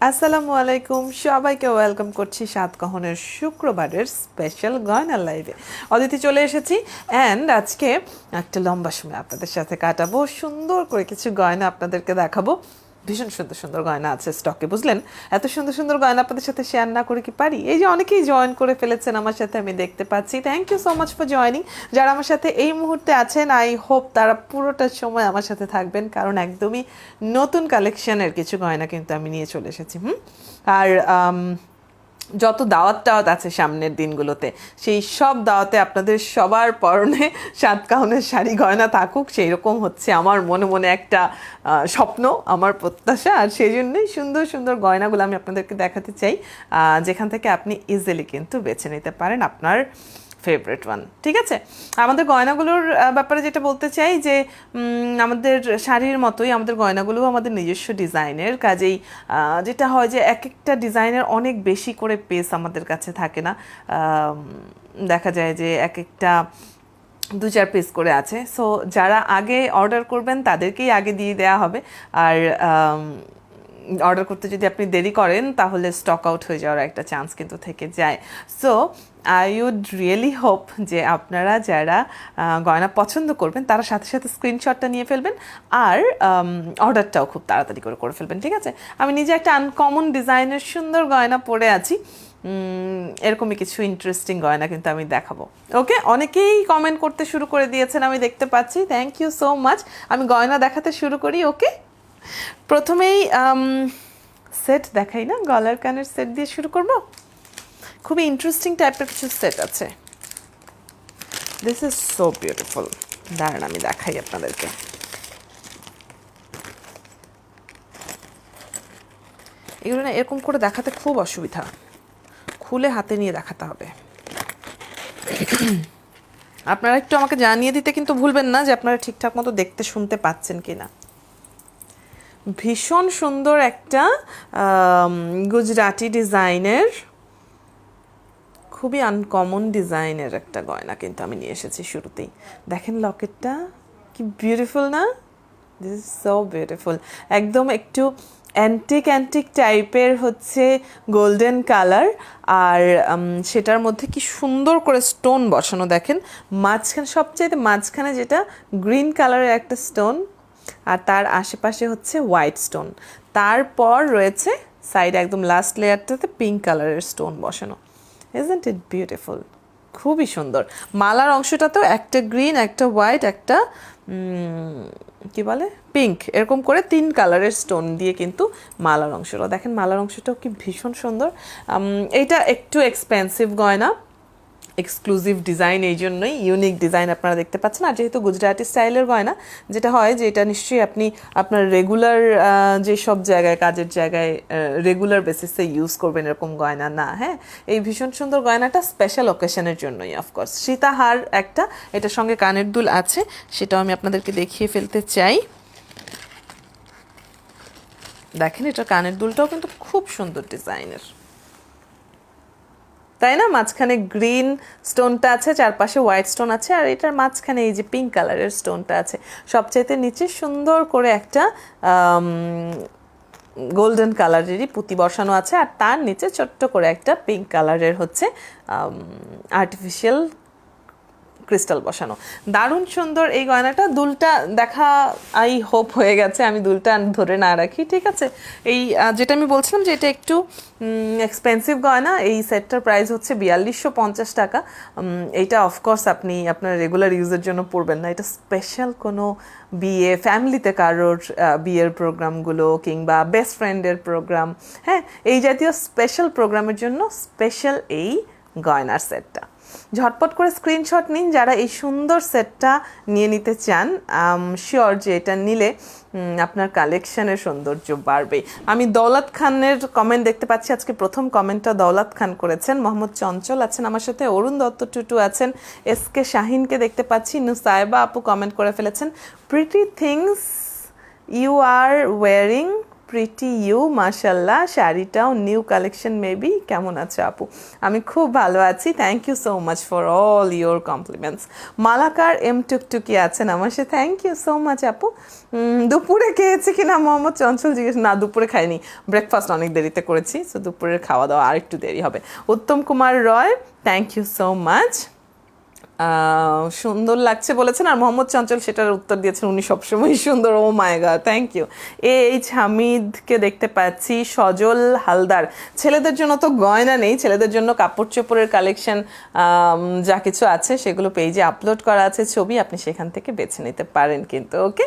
আসসালামু আলাইকুম, সবাইকে ওয়েলকাম করছি সাতকাহনের শুক্রবারের স্পেশাল গয়না লাইভে। অদিতি চলে এসেছি অ্যান্ড আজকে একটা লম্বা সময় আপনাদের সাথে কাটাবো, সুন্দর করে কিছু গয়না আপনাদেরকে দেখাবো। ভীষণ সুন্দর সুন্দর গয়না আছে স্টকে, বুঝলেন? এত সুন্দর সুন্দর গয়না আপনাদের সাথে শেয়ার না করে কি পারি? এই যে অনেকেই জয়েন করে ফেলেছেন আমার সাথে, আমি দেখতে পাচ্ছি। Thank you so much for joining. যারা আমার সাথে এই মুহূর্তে আছেন, আই হোপ তারা পুরোটা সময় আমার সাথে থাকবেন, কারণ একদমই নতুন কালেকশনের কিছু গয়না কিন্তু আমি নিয়ে চলে এসেছি। আর যত দাওয়াত টাওয়াত আছে সামনের দিনগুলোতে, সেই সব দাওয়াতে আপনাদের সবার পরনে সাতকাহনের শাড়ি গয়না থাকুক, সেই রকম হচ্ছে আমার মনে মনে একটা স্বপ্ন, আমার প্রত্যাশা। আর সেই জন্যই সুন্দর সুন্দর গয়নাগুলো আমি আপনাদেরকে দেখাতে চাই, যেখান থেকে আপনি ইজিলি কিন্তু বেছে নিতে পারেন আপনার ফেভারিট ওয়ান। ঠিক আছে, আমাদের গয়নাগুলোর ব্যাপারে যেটা বলতে চাই যে আমাদের শাড়ির মতোই আমাদের গয়নাগুলোও আমাদের নিজস্ব ডিজাইনের, কাজেই যেটা হয় যে এক একটা ডিজাইনের অনেক বেশি করে পেস আমাদের কাছে থাকে না। দেখা যায় যে এক একটা 2-4 পিস করে আছে। সো যারা আগে অর্ডার করবেন তাদেরকেই আগে দিয়ে দেওয়া হবে। আর অর্ডার করতে যদি আপনি দেরি করেন তাহলে স্টক আউট হয়ে যাওয়ার একটা চান্স কিন্তু থেকে যায়। So I would really hope যে আপনারা যারা গয়না পছন্দ করবেন তারা সাথে সাথে স্ক্রিনশটটা নিয়ে ফেলবেন, আর অর্ডারটাও খুব তাড়াতাড়ি করে ফেলবেন। ঠিক আছে, আমি নিজে একটা আনকমন ডিজাইনের সুন্দর গয়না পরে আছি, এরকমই কিছু ইন্টারেস্টিং গয়না কিন্তু আমি দেখাবো। ওকে, অনেকেই কমেন্ট করতে শুরু করে দিয়েছেন, আমি দেখতে পাচ্ছি। Thank you so much. আমি গয়না দেখাতে শুরু করি। ওকে, প্রথমেই সেট দেখাই না, গলার কানের সেট দিয়ে শুরু করব। খুবই ইন্টারেস্টিং টাইপের কিছু সেট আছে। This is so beautiful. দাঁড়ান আমি দেখাই আপনাদেরকে। এগুলো না এরকম করে দেখাতে খুব অসুবিধা, খুলে হাতে নিয়ে দেখাতে হবে। আপনারা একটু আমাকে জানিয়ে দিতে কিন্তু ভুলবেন না যে আপনারা ঠিকঠাক মতো দেখতে শুনতে পাচ্ছেন কি না। ভীষণ সুন্দর একটা গুজরাটি ডিজাইনের, খুবই আনকমন ডিজাইনের একটা গয়না কিন্তু আমি নিয়ে এসেছি শুরুতেই। দেখেন লকেটটা কি বিউটিফুল না? This is so beautiful. একদম একটু অ্যান্টিক টাইপের হচ্ছে গোল্ডেন কালার, আর সেটার মধ্যে কি সুন্দর করে স্টোন বসানো। দেখেন মাঝখানে, সবচেয়ে মাঝখানে যেটা গ্রিন কালারের একটা স্টোন, আর তার আশেপাশে হচ্ছে হোয়াইট স্টোন। তারপর রয়েছে সাইডে একদম লাস্ট লেয়ারটাতে পিঙ্ক কালারের স্টোন বসানো। Isn't it beautiful? খুবই সুন্দর। মালার অংশটাতেও একটা গ্রিন, একটা হোয়াইট, একটা কি বলে পিঙ্ক, এরকম করে 3 কালারের স্টোন দিয়ে কিন্তু মালার অংশটা। দেখেন মালার অংশটাও কি ভীষণ সুন্দর। এইটা একটু এক্সপেন্সিভ গয়না, এক্সক্লুসিভ ডিজাইন, এই জন্যই ইউনিক ডিজাইন আপনারা দেখতে পাচ্ছেন। আর যেহেতু গুজরাটি স্টাইলের গয়না, যেটা হয় যে এটা নিশ্চয়ই আপনি আপনার রেগুলার যে সব জায়গায়, কাজের জায়গায় রেগুলার বেসিসে ইউজ করবেন এরকম গয়না না। হ্যাঁ, এই ভীষণ সুন্দর গয়নাটা স্পেশাল অকেশনের জন্যই। অফকোর্স সীতাহার একটা, এটার সঙ্গে কানের দুল আছে, সেটাও আমি আপনাদেরকে দেখিয়ে ফেলতে চাই। দেখেন এটার কানের দুলটাও কিন্তু খুব সুন্দর ডিজাইনের, তাই না? মাঝখানে গ্রিন স্টোনটা আছে, চারপাশে হোয়াইট স্টোন আছে, আর এটার মাঝখানে এই যে পিঙ্ক কালারের স্টোনটা আছে। সবচাইতে নিচে সুন্দর করে একটা গোল্ডেন কালারেরই পুঁতি বসানো আছে, আর তার নিচে ছোট্ট করে একটা পিঙ্ক কালারের হচ্ছে আর্টিফিশিয়াল ক্রিস্টাল বসানো। দারুণ সুন্দর এই গয়নাটা। দুলটা দেখা আই হোপ হয়ে গেছে, আমি দুলটা ধরে না রাখি। ঠিক আছে, এই যেটা আমি বলছিলাম যে এটা একটু এক্সপেন্সিভ গয়না। এই সেটটার প্রাইস হচ্ছে 4250 টাকা। এইটা অফকোর্স আপনি আপনার রেগুলার ইউজের জন্য পরবেন না, এটা স্পেশাল কোনো বিয়ে, ফ্যামিলিতে কারোর বিয়ের প্রোগ্রামগুলো কিংবা বেস্ট ফ্রেন্ডের প্রোগ্রাম, হ্যাঁ, এই জাতীয় স্পেশাল প্রোগ্রামের জন্য স্পেশাল এই গয়নার সেটটা। ঝটপট করে স্ক্রিনশট নিন যারা এই সুন্দর সেটটা নিয়ে নিতে চান। শিওর যে এটা নিলে আপনার কালেকশনের সৌন্দর্য বাড়বে। আমি দৌলত খানের কমেন্ট দেখতে পাচ্ছি, আজকে প্রথম কমেন্টটা দৌলত খান করেছেন। মোহাম্মদ চঞ্চল আছেন আমার সাথে, অরুণ দত্ত টুটু আছেন, এসকে শাহিনকে দেখতে পাচ্ছি, নুসাইবা আপু কমেন্ট করে ফেলেছেন। Pretty things you are wearing pretty you, মাশাল্লাহ। শাড়িটাও নিউ কালেকশন মেবি। কেমন আছো আপু? আমি খুব ভালো আছি, thank you so much for all your compliments. Malakar M Tuktuki আছেন আমার সাথে, থ্যাংক ইউ সো মাচ আপু। দুপুরে খেয়েছি কিনা মোহাম্মদ চঞ্চল জিজ্ঞেস, না দুপুরে খাইনি, ব্রেকফাস্ট অনেক দেরিতে করেছি, সো দুপুরের খাওয়া দাওয়া আর একটু দেরি হবে। উত্তম কুমার রয়, থ্যাংক ইউ সো মাচ। সুন্দর লাগছে বলেছেন, আর মোহাম্মদ চঞ্চল সেটার উত্তর দিয়েছেন উনি সবসময় সুন্দর। ও মাই গড, থ্যাংক ইউ। এইচ হামিদকে দেখতে পাচ্ছি। সজল হালদার, ছেলেদের জন্য তো গয়না নেই, ছেলেদের জন্য কাপড় চোপড়ের কালেকশন যা কিছু আছে সেগুলো পেজে আপলোড করা আছে ছবি, আপনি সেখান থেকে বেছে নিতে পারেন কিন্তু। ওকে,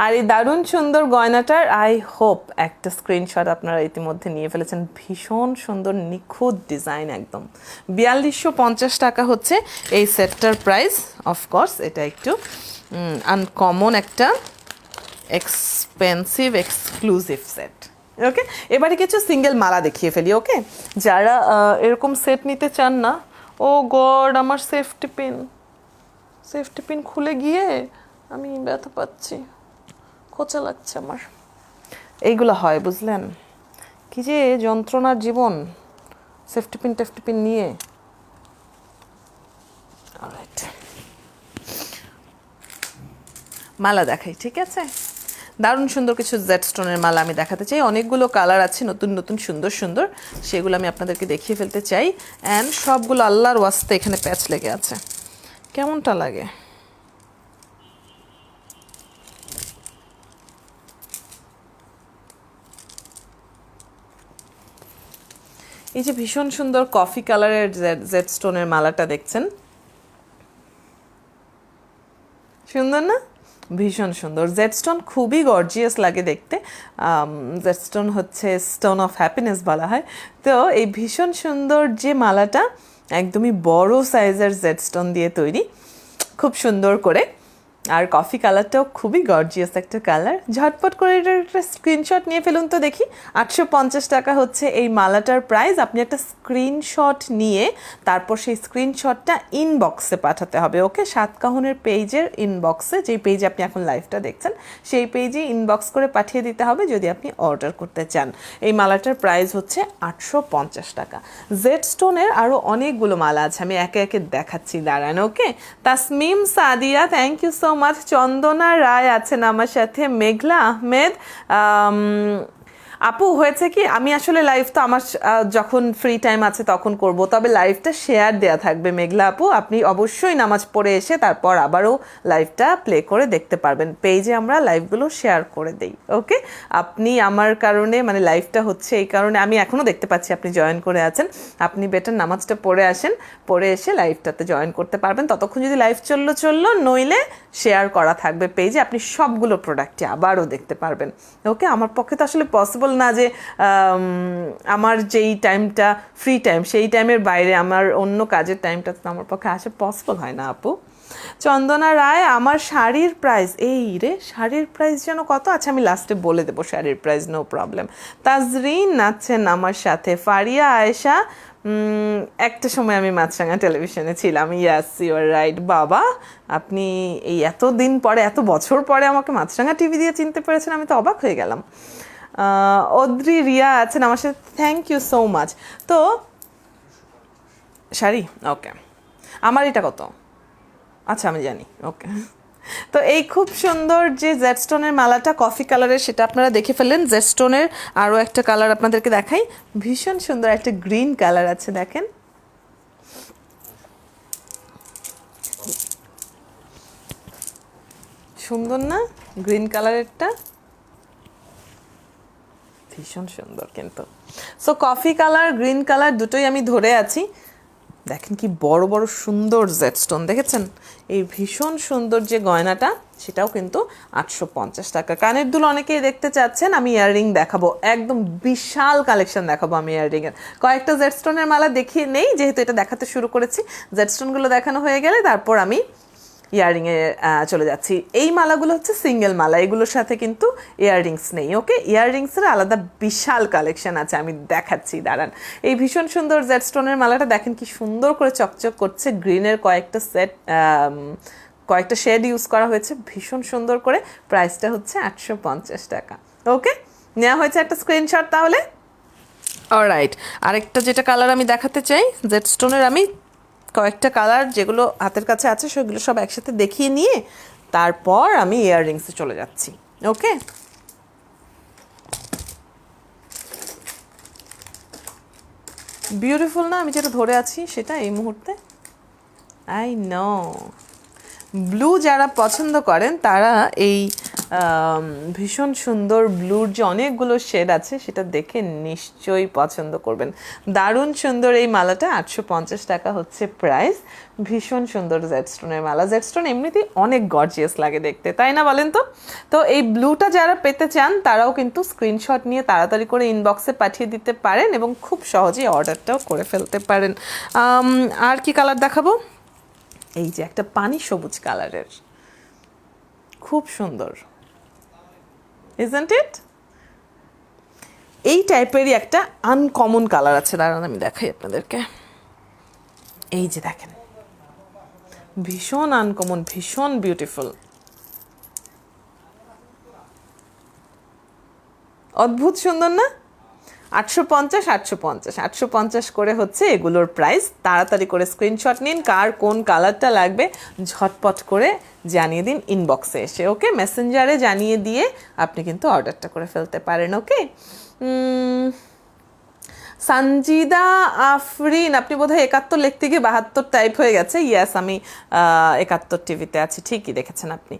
আর এই দারুণ সুন্দর গয়নাটার আই হোপ একটা স্ক্রিনশট আপনারা ইতিমধ্যে নিয়ে ফেলেছেন। ভীষণ সুন্দর নিখুঁত ডিজাইন, একদম 4250 টাকা হচ্ছে এই সেটটার প্রাইস। অফকোর্স এটা একটু আনকমন একটা এক্সপেন্সিভ এক্সক্লুসিভ সেট। ওকে, এবারে কিছু সিঙ্গেল মালা দেখিয়ে ফেলি। ওকে, যারা এরকম সেট নিতে চান না, ও গড আমার সেফটি পিন খুলে গিয়ে আমি ব্যথা পাচ্ছি, খোঁচা লাগছে আমার। এইগুলো হয় বুঝলেন, কি যে যন্ত্রণার জীবন সেফটি পিন নিয়ে। অলরাইট, মালা দেখাই, ঠিক আছে? দারুণ সুন্দর কিছু জেড স্টোনের মালা আমি দেখাতে চাই। অনেকগুলো কালার আছে নতুন নতুন সুন্দর সুন্দর, সেগুলো আমি আপনাদেরকে দেখিয়ে ফেলতে চাই। অ্যান্ড সবগুলো আল্লাহর ওয়াস্তে এখানে প্যাচ লেগে আছে, কেমনটা লাগে? এই যে ভীষণ সুন্দর কফি কালারের জেড স্টোনের মালাটা দেখছেন, সুন্দর না? ভীষণ সুন্দর। জেড স্টোন খুবই গর্জিয়াস লাগে দেখতে। জেড স্টোন হচ্ছে স্টোন অফ হ্যাপিনেস বলা হয়। তো এই ভীষণ সুন্দর যে মালাটা একদমই বড় সাইজের জেড স্টোন দিয়ে তৈরি, খুব সুন্দর করে। আর কফি কালারটাও খুবই গর্জিয়াস একটা কালার। ঝটপট করে এটার একটা স্ক্রিনশট নিয়ে ফেলুন তো দেখি। 850 টাকা হচ্ছে এই মালাটার প্রাইস। আপনি একটা স্ক্রিনশট নিয়ে তারপর সেই স্ক্রিনশটটা ইনবক্সে পাঠাতে হবে। ওকে, সাতকাহনের পেজের ইনবক্সে, যেই পেজে আপনি এখন লাইভটা দেখছেন সেই পেজে ইনবক্স করে পাঠিয়ে দিতে হবে যদি আপনি অর্ডার করতে চান। এই মালাটার প্রাইস হচ্ছে 850 টাকা। জেড স্টোনের আরও অনেকগুলো মালা আছে, আমি একে একে দেখাচ্ছি, দাঁড়ান। Okay, Tasmim Sadia, thank you so much. Chandana Roy আছেন আমার সাথে। মেঘলা আহমেদ, আপু হয়েছে কি, আমি আসলে লাইভ তো আমার যখন ফ্রি টাইম আছে তখন করব, তবে লাইভটা শেয়ার দেয়া থাকবে মেঘলা আপু। আপনি অবশ্যই নামাজ পড়ে এসে তারপর আবারও লাইভটা প্লে করে দেখতে পারবেন। পেজে আমরা লাইভগুলো শেয়ার করে দেই। ওকে, আপনি আমার কারণে, মানে লাইভটা হচ্ছে এই কারণে, আমি এখনও দেখতে পাচ্ছি আপনি জয়েন করে আছেন, আপনি বেটার নামাজটা পড়ে আসেন, পড়ে এসে লাইভটাতে জয়েন করতে পারবেন। ততক্ষণ যদি লাইভ চললো, নইলে শেয়ার করা থাকবে পেজে, আপনি সবগুলো প্রোডাক্টই আবারও দেখতে পারবেন। ওকে, আমার পক্ষে তো আসলে পসিবল না যে আমার যেই টাইমটা ফ্রি টাইম সেই টাইমের বাইরে আমার অন্য কাজের টাইমটা তো আমার পক্ষে আসে পসিবল হয় না আপু। চন্দনা রায়, আমার শাড়ির প্রাইস, এই রে শাড়ির প্রাইস যেন কত? আচ্ছা আমি লাস্টে বলে দেবো শাড়ির প্রাইস, নো প্রবলেম। তাজরিন আছেন আমার সাথে। ফারিয়া আয়েশা, একটা সময় আমি মাছরাঙা টেলিভিশনে ছিলাম। ইয়াস, ইউ আর রাইট বাবা, আপনি এই এতদিন পরে, এত বছর পরে আমাকে মাছরাঙা টিভি দিয়ে চিনতে পেরেছেন, আমি তো অবাক হয়ে গেলাম। অদ্রি রিয়া আছেন আমার সাথে, থ্যাংক ইউ সো মাচ। তো শাড়ি, ওকে, আমার এটা কত? আচ্ছা আমি জানি। ওকে, তো এই খুব সুন্দর যে জেড স্টোনের মালাটা কফি কালারের, সেটা আপনারা দেখে ফেললেন। জেড স্টোনের আরও একটা কালার আপনাদেরকে দেখাই, ভীষণ সুন্দর একটা গ্রিন কালার আছে, দেখেন সুন্দর না? গ্রিন কালারেরটা ভীষণ সুন্দর কিন্তু। So coffee colour, green colour দুটোই আমি ধরে আছি। দেখেন কি বড় বড় সুন্দর জেড স্টোন, দেখেছেন? এই ভীষণ সুন্দর যে গয়নাটা, সেটাও কিন্তু 850 টাকা। কানের দুল অনেকেই দেখতে চাচ্ছেন, আমি ইয়াররিং দেখাবো, একদম বিশাল কালেকশন দেখাবো আমি ইয়াররিংয়ের। কয়েকটা জেড স্টোনের মালা দেখিয়ে নেই, যেহেতু এটা দেখাতে শুরু করেছি। জেড স্টোনগুলো দেখানো হয়ে গেলে তারপর আমি ইয়াররিংয়ে চলে যাচ্ছি। এই মালাগুলো হচ্ছে সিঙ্গেল মালা, এগুলোর সাথে কিন্তু ইয়াররিংস নেই। ওকে, ইয়াররিংসের আলাদা বিশাল কালেকশন আছে, আমি দেখাচ্ছি, দাঁড়ান। এই ভীষণ সুন্দর জেড স্টোনের মালাটা দেখেন কি সুন্দর করে চকচক করছে। গ্রিনের কয়েকটা শেড ইউজ করা হয়েছে ভীষণ সুন্দর করে। প্রাইসটা হচ্ছে 850 টাকা। ওকে, নেওয়া হয়েছে একটা স্ক্রিনশট তাহলে। অলরাইট, আরেকটা যেটা কালার আমি দেখাতে চাই, জেড স্টোনের আমি কয়েকটা কালার যেগুলো হাতের কাছে আছে সেগুলো সব একসাথে দেখিয়ে নিয়ে তারপর আমি ইয়াররিংসে চলে যাচ্ছি। ওকে, বিউটিফুল না? আমি যেটা ধরে আছি সেটা এই মুহূর্তে, আই নো ব্লু যারা পছন্দ করেন তারা এই ভীষণ সুন্দর ব্লুর যে অনেকগুলো শেড আছে সেটা দেখে নিশ্চয়ই পছন্দ করবেন। দারুণ সুন্দর এই মালাটা, 850 টাকা হচ্ছে প্রাইস। ভীষণ সুন্দর জেড স্টোনের মালা। জেড স্টোন এমনিতেই অনেক গর্জিয়াস লাগে দেখতে, তাই না বলেন তো? তো এই ব্লুটা যারা পেতে চান তারাও কিন্তু স্ক্রিনশট নিয়ে তাড়াতাড়ি করে ইনবক্সে পাঠিয়ে দিতে পারেন এবং খুব সহজেই অর্ডারটাও করে ফেলতে পারেন। আর কি কালার দেখাবো? এই যে একটা পানি সবুজ কালারের, খুব সুন্দর, ইজন্ট ইট? এই টাইপেরই একটা আনকমন কালার আছে, দাঁড়ান আমি দেখাই আপনাদেরকে। এই যে দেখেন, ভীষণ আনকমন, ভীষণ বিউটিফুল, অদ্ভুত সুন্দর না? 850 করে হচ্ছে এগুলোর প্রাইস। তাড়াতাড়ি করে স্ক্রিনশট নিন, কার কোন কালারটা লাগবে ঝটপট করে জানিয়ে দিন ইনবক্সে এসে। ওকে, মেসেঞ্জারে জানিয়ে দিয়ে আপনি কিন্তু অর্ডারটা করে ফেলতে পারেন। ওকে, সঞ্জিদা আফরিন, আপনি বোধহয় 71 লিখতে গিয়ে 72 টাইপ হয়ে গেছে। ইয়াস, আমি 71 টিভিতে আছি, ঠিকই দেখেছেন আপনি।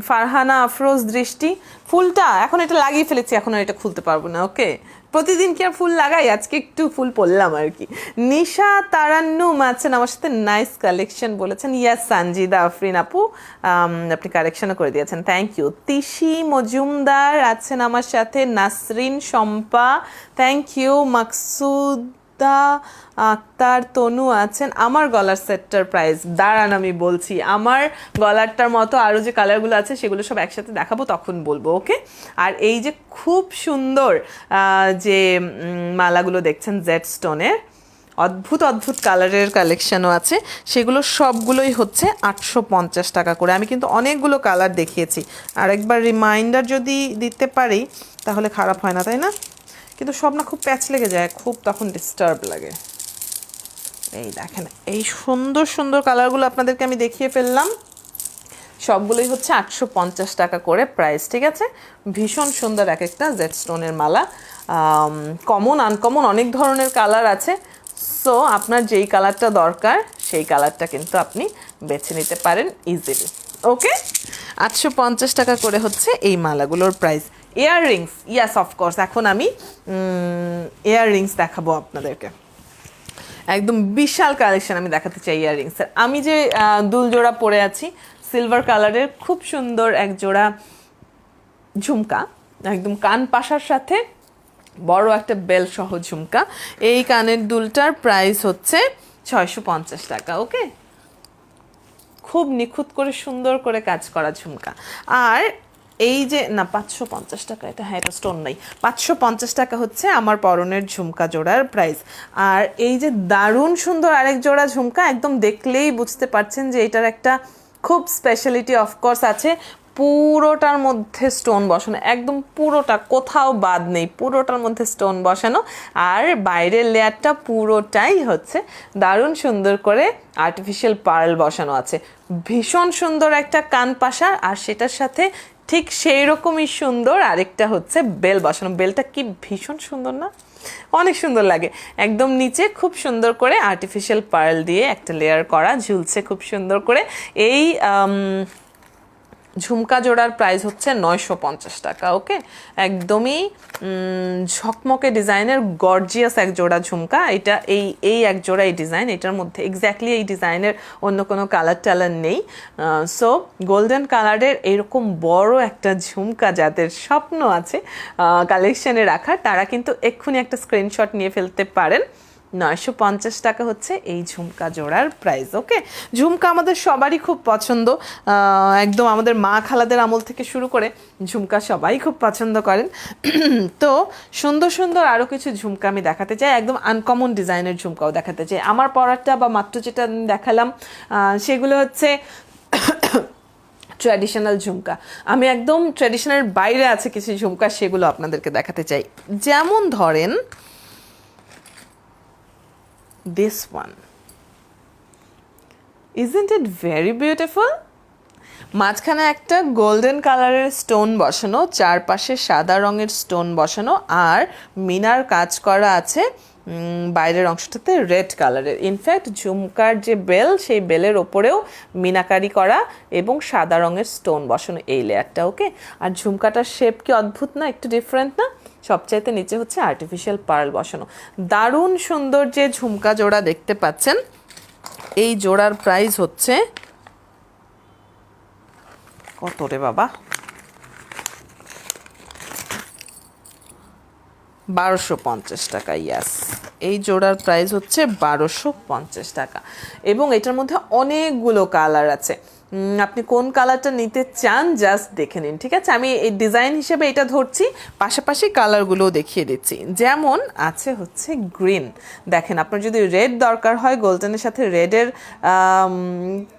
ফারহানা আফরোজ দৃষ্টি, ফুলটা এখন এটা লাগিয়ে ফেলেছি, এখন আর এটা খুলতে পারবো না। ওকে, প্রতিদিন কি আর ফুল লাগাই, আজকে একটু ফুল পরলাম আর কি। নিশা তারান্নুম আছেন আমার সাথে, নাইস কালেকশন বলেছেন। ইয়াস সঞ্জিদা আফরিন আপু, আপনি কালেকশনও করে দিয়েছেন, থ্যাংক ইউ। তিশি মজুমদার আছেন আমার সাথে, নাসরিন শম্পা, থ্যাংক ইউ। মাকসুদা আক্তার তনু আছেন। আমার গলার সেটটার প্রাইস দাঁড়ান আমি বলছি, আমার গলারটার মতো আরও যে কালারগুলো আছে সেগুলো সব একসাথে দেখাবো, তখন বলবো। ওকে, আর এই যে খুব সুন্দর যে মালাগুলো দেখছেন জেড স্টোনের, অদ্ভুত অদ্ভুত কালারের কালেকশানও আছে, সেগুলো সবগুলোই হচ্ছে 850 টাকা করে। আমি কিন্তু অনেকগুলো কালার দেখিয়েছি, আরেকবার রিমাইন্ডার যদি দিতে পারি তাহলে খারাপ হয় না, তাই না? কিন্তু সব না খুব প্যাচ লেগে যায়, খুব তখন ডিস্টার্ব লাগে। এই দেখেন, এই সুন্দর সুন্দর কালারগুলো আপনাদেরকে আমি দেখিয়ে ফেললাম, সবগুলোই হচ্ছে 850 টাকা করে প্রাইস। ঠিক আছে, ভীষণ সুন্দর এক একটা জেড স্টোনের মালা, কমন আনকমন অনেক ধরনের কালার আছে। সো আপনার যেই কালারটা দরকার সেই কালারটা কিন্তু আপনি বেছে নিতে পারেন ইজিলি। ওকে, 850 টাকা করে হচ্ছে এই মালাগুলোর প্রাইস। ইয়াররিংস, ইয়াস অফকোর্স, এখন আমি ইয়াররিংস দেখাবো আপনাদেরকে। একদম বিশাল কালেকশন আমি দেখাতে চাই ইয়াররিংসের। আমি যে দুল জোড়া পরে আছি সিলভার কালারের, খুব সুন্দর এক জোড়া ঝুমকা, একদম কান পাশার সাথে বড় একটা বেল সহ ঝুমকা। এই কানের দুলটার প্রাইস হচ্ছে 650 টাকা। ওকে, খুব নিখুঁত করে সুন্দর করে কাজ করা ঝুমকা। আর এই যে না 550 টাকা, এটা হ্যাঁ এটা স্টোন নাই, 550 টাকা হচ্ছে আমার পরনের ঝুমকা জোড়ার প্রাইস। আর এই যে দারুণ সুন্দর আরেক জোড়া ঝুমকা, একদম দেখলেই বুঝতে পারছেন যে এটার একটা খুব স্পেশালিটি অফকোর্স আছে। পুরোটার মধ্যে স্টোন বসানো, একদম পুরোটা, কোথাও বাদ নেই, পুরোটার মধ্যে স্টোন বসানো। আর বাইরের লেয়ারটা পুরোটাই হচ্ছে দারুণ সুন্দর করে আর্টিফিশিয়াল পার্ল বসানো আছে। ভীষণ সুন্দর একটা কান পাশা, আর সেটার সাথে ঠিক সেই রকমই সুন্দর আরেকটা হচ্ছে বেল বসানো। বেলটা কি ভীষণ সুন্দর না? অনেক সুন্দর লাগে। একদম নিচে খুব সুন্দর করে আর্টিফিশিয়াল পার্ল দিয়ে একটা লেয়ার করা, ঝুলছে খুব সুন্দর করে। এই ঝুমকা জোড়ার প্রাইস হচ্ছে 950 টাকা। ওকে, একদমই ঝকমকে ডিজাইনের গর্জিয়াস এক জোড়া ঝুমকা। এটা এই এক জোড়া এই ডিজাইন, এটার মধ্যে এক্স্যাক্টলি এই ডিজাইনের অন্য কোনো কালার টালার নেই। সো গোল্ডেন কালারের এরকম বড় একটা ঝুমকা যাদের স্বপ্ন আছে কালেকশানে রাখার, তারা কিন্তু এক্ষুনি একটা স্ক্রিনশট নিয়ে ফেলতে পারেন। 950 টাকা হচ্ছে এই ঝুমকা জোড়ার প্রাইস। ওকে, ঝুমকা আমাদের সবারই খুব পছন্দ, একদম আমাদের মা খালাদের আমল থেকে শুরু করে ঝুমকা সবাই খুব পছন্দ করেন। তো সুন্দর সুন্দর আরও কিছু ঝুমকা আমি দেখাতে চাই, একদম আনকমন ডিজাইনের ঝুমকাও দেখাতে চাই। আমার পরারটা বা মাত্র যেটা দেখালাম সেগুলো হচ্ছে ট্র্যাডিশনাল ঝুমকা। আমি একদম ট্র্যাডিশনাল বাইরে আছে কিছু ঝুমকা, সেগুলো আপনাদেরকে দেখাতে চাই। যেমন ধরেন this one, isn't it very beautiful? মাঝখানে একটা গোল্ডেন কালারের স্টোন বসানো, চারপাশে সাদা রঙের স্টোন বসানো, আর মিনার কাজ করা আছে বাইরের অংশটাতে রেড কালারের। ইনফ্যাক্ট ঝুমকার যে বেল, সেই বেলের ওপরেও মিনাকারি করা এবং সাদা রঙের স্টোন বসানো এই লেয়ারটা। ওকে, আর ঝুমকাটার শেপ কি অদ্ভুত না, একটু ডিফারেন্ট না? সবচাইতে নিচে হচ্ছে আর্টিফিশিয়াল পার্ল বসানো। দারুণ সুন্দর যে ঝুমকা জোড়া দেখতে পাচ্ছেন, এই জোড়ার প্রাইস হচ্ছে কত রে বাবা, 1250 টাকা। ইয়াস, এই জোড়ার প্রাইস হচ্ছে 1250 টাকা। এবং এটার মধ্যে অনেকগুলো কালার আছে, আপনি কোন কালারটা নিতে চান জাস্ট দেখে নিন, ঠিক আছে? আমি এই ডিজাইন হিসেবে এটা ধরছি, পাশাপাশি কালারগুলোও দেখিয়ে দিচ্ছি। যেমন আছে হচ্ছে গ্রিন, দেখেন আপনার যদি রেড দরকার হয়, গোল্ডেনের সাথে রেডের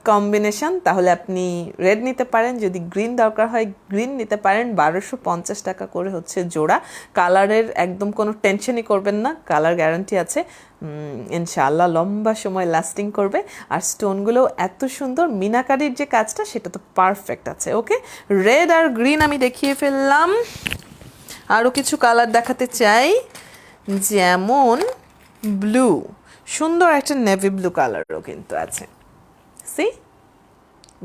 কম্বিনেশন, তাহলে আপনি রেড নিতে পারেন। যদি গ্রিন দরকার হয় গ্রিন নিতে পারেন। 1250 টাকা করে হচ্ছে জোড়া। কালারের একদম কোনো টেনশনই করবেন না, কালার গ্যারান্টি আছে, ইনশাআল্লাহ লম্বা সময় লাস্টিং করবে। আর স্টোনগুলো এত সুন্দর, মিনাকারির যে কাজটা সেটা তো পারফেক্ট আছে। ওকে, রেড আর গ্রিন আমি দেখিয়ে ফেললাম। আরও কিছু কালার দেখাতে চাই, যেমন ব্লু, সুন্দর একটা নেভি ব্লু কালারও কিন্তু আছে। সি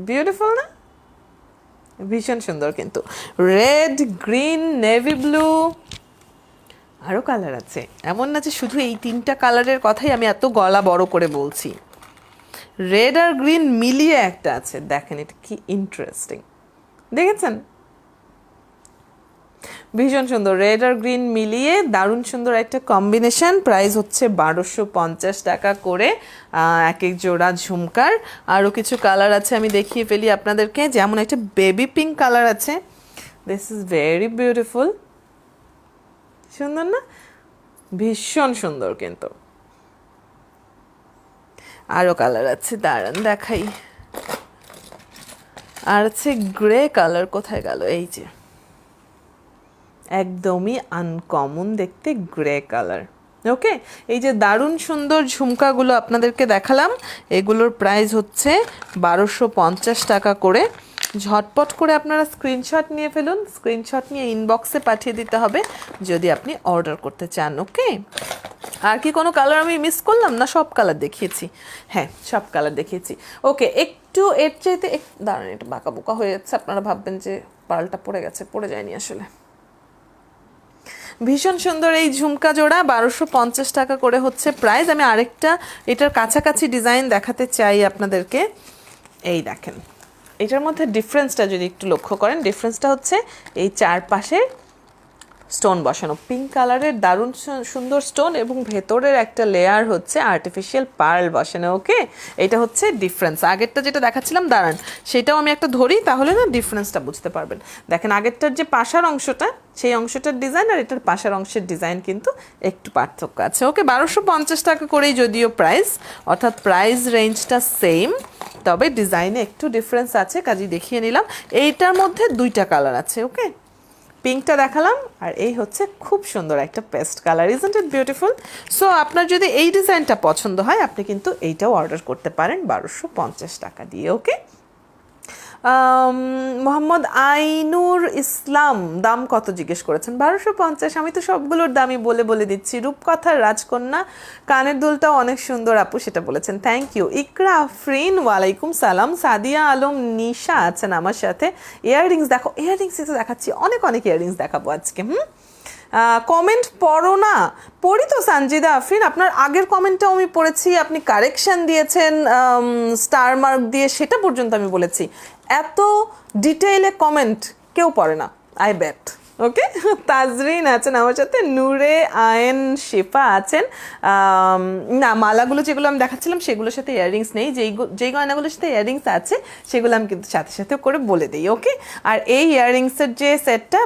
বিউটিফুল না? ভীষণ সুন্দর কিন্তু। রেড, গ্রিন, নেভি ব্লু, আরও কালার আছে। এমন না যে শুধু এই 3টা কালারের কথাই আমি এত গলা বড় করে বলছি। রেড আর গ্রিন মিলিয়ে একটা আছে, দেখেন এটা কি ইন্টারেস্টিং, দেখেছেন? ভীষণ সুন্দর, রেড আর গ্রিন মিলিয়ে দারুণ সুন্দর একটা কম্বিনেশন। প্রাইস হচ্ছে 1250 টাকা করে এক এক জোড়া ঝুমকার। আরও কিছু কালার আছে, আমি দেখিয়ে ফেলি আপনাদেরকে। যেমন একটা বেবি পিঙ্ক কালার আছে, দিস ইজ ভেরি বিউটিফুল, সুন্দর না? ভীষণ সুন্দর কিন্তু। আরও কালার আছে, দাঁড়ান দেখাই। আর আছে গ্রে কালার, কোথায় গেল? এই যে একদমই আনকমন দেখতে গ্রে কালার। ওকে, এই যে দারুণ সুন্দর ঝুমকাগুলো আপনাদেরকে দেখালাম, এগুলোর প্রাইস হচ্ছে 1250 টাকা করে। ঝটপট করে আপনারা স্ক্রিনশট নিয়ে ফেলুন, স্ক্রিনশট নিয়ে ইনবক্সে পাঠিয়ে দিতে হবে যদি আপনি অর্ডার করতে চান। ওকে, আর কি কোনো কালার আমি মিস করলাম না? সব কালার দেখিয়েছি, হ্যাঁ সব কালার দেখিয়েছি। ওকে, একটু এর চাইতে দাঁড়ান, এটা বাঁকা বোকা হয়ে যাচ্ছে, আপনারা ভাববেন যে পার্লটা পড়ে গেছে, পড়ে যায়নি আসলে। ভীষণ সুন্দর এই ঝুমকা জোড়া, 1250 টাকা করে হচ্ছে প্রাইস। আমি আরেকটা এটার কাছাকাছি ডিজাইন দেখাতে চাই আপনাদেরকে। এই দেখেন, এটার মধ্যে ডিফারেন্সটা যদি একটু লক্ষ্য করেন, ডিফারেন্সটা হচ্ছে এই চারপাশে স্টোন বসানো, পিঙ্ক কালারের দারুণ সুন্দর স্টোন, এবং ভেতরের একটা লেয়ার হচ্ছে আর্টিফিশিয়াল পার্ল বসানো। ওকে, এটা হচ্ছে ডিফারেন্স। আগেরটা যেটা দেখাচ্ছিলাম, দাঁড়ান সেটাও আমি একটা ধরি, তাহলে না ডিফারেন্সটা বুঝতে পারবেন। দেখেন আগেরটার যে পাশার অংশটা, সেই অংশটার ডিজাইন আর এটার পাশার অংশের ডিজাইন কিন্তু একটু পার্থক্য আছে। ওকে, 1250 টাকা করেই যদিও প্রাইস, অর্থাৎ প্রাইস রেঞ্জটা সেম, তবে ডিজাইনে একটু ডিফারেন্স আছে, কাজেই দেখিয়ে নিলাম। এইটার মধ্যে 2টা কালার আছে। ওকে, পিঙ্কটা দেখালাম, আর এই হচ্ছে খুব সুন্দর একটা paste colour. Isn't it beautiful? So আপনার যদি এই ডিজাইনটা পছন্দ হয়, আপনি কিন্তু এইটাও অর্ডার করতে পারেন 1250 টাকা দিয়ে। ওকে, মোহাম্মদ আইনুর ইসলাম দাম কত জিজ্ঞেস করেছেন? 1250। আমি তো সবগুলোর দামই বলে দিচ্ছি। রূপকথার রাজকন্যা, কানের দুলটাও অনেক সুন্দর আপু, সেটা বলেছেন, থ্যাংক ইউ। ইকরা আফরিন, ওয়ালাইকুম সালাম। সাদিয়া আলম নিশা আছেন আমার সাথে। ইয়াররিংস দেখো, ইয়াররিংস তো দেখাচ্ছি, অনেক ইয়াররিংস দেখাবো আজকে। কমেন্ট পড়ো না? পড়ি তো সানজিদা আফরিন, আপনার আগের কমেন্টটাও আমি পড়েছি, আপনি কারেকশন দিয়েছেন স্টার মার্ক দিয়ে, সেটা পর্যন্ত আমি বলেছি। এত ডিটেইলে কমেন্ট কেউ পড়ে না, আই বেট। ওকে, তাজরিন আছেন আমার সাথে, নূরে আয়েন শিফা আছেন। না, মালাগুলো যেগুলো আমি দেখাচ্ছিলাম সেগুলোর সাথে ইয়াররিংস নেই, যেই গয়নাগুলোর সাথে ইয়াররিংস আছে সেগুলো আমি কিন্তু সাথে সাথে করে বলে দিই। ওকে, আর এই ইয়াররিংসের যে সেটটা,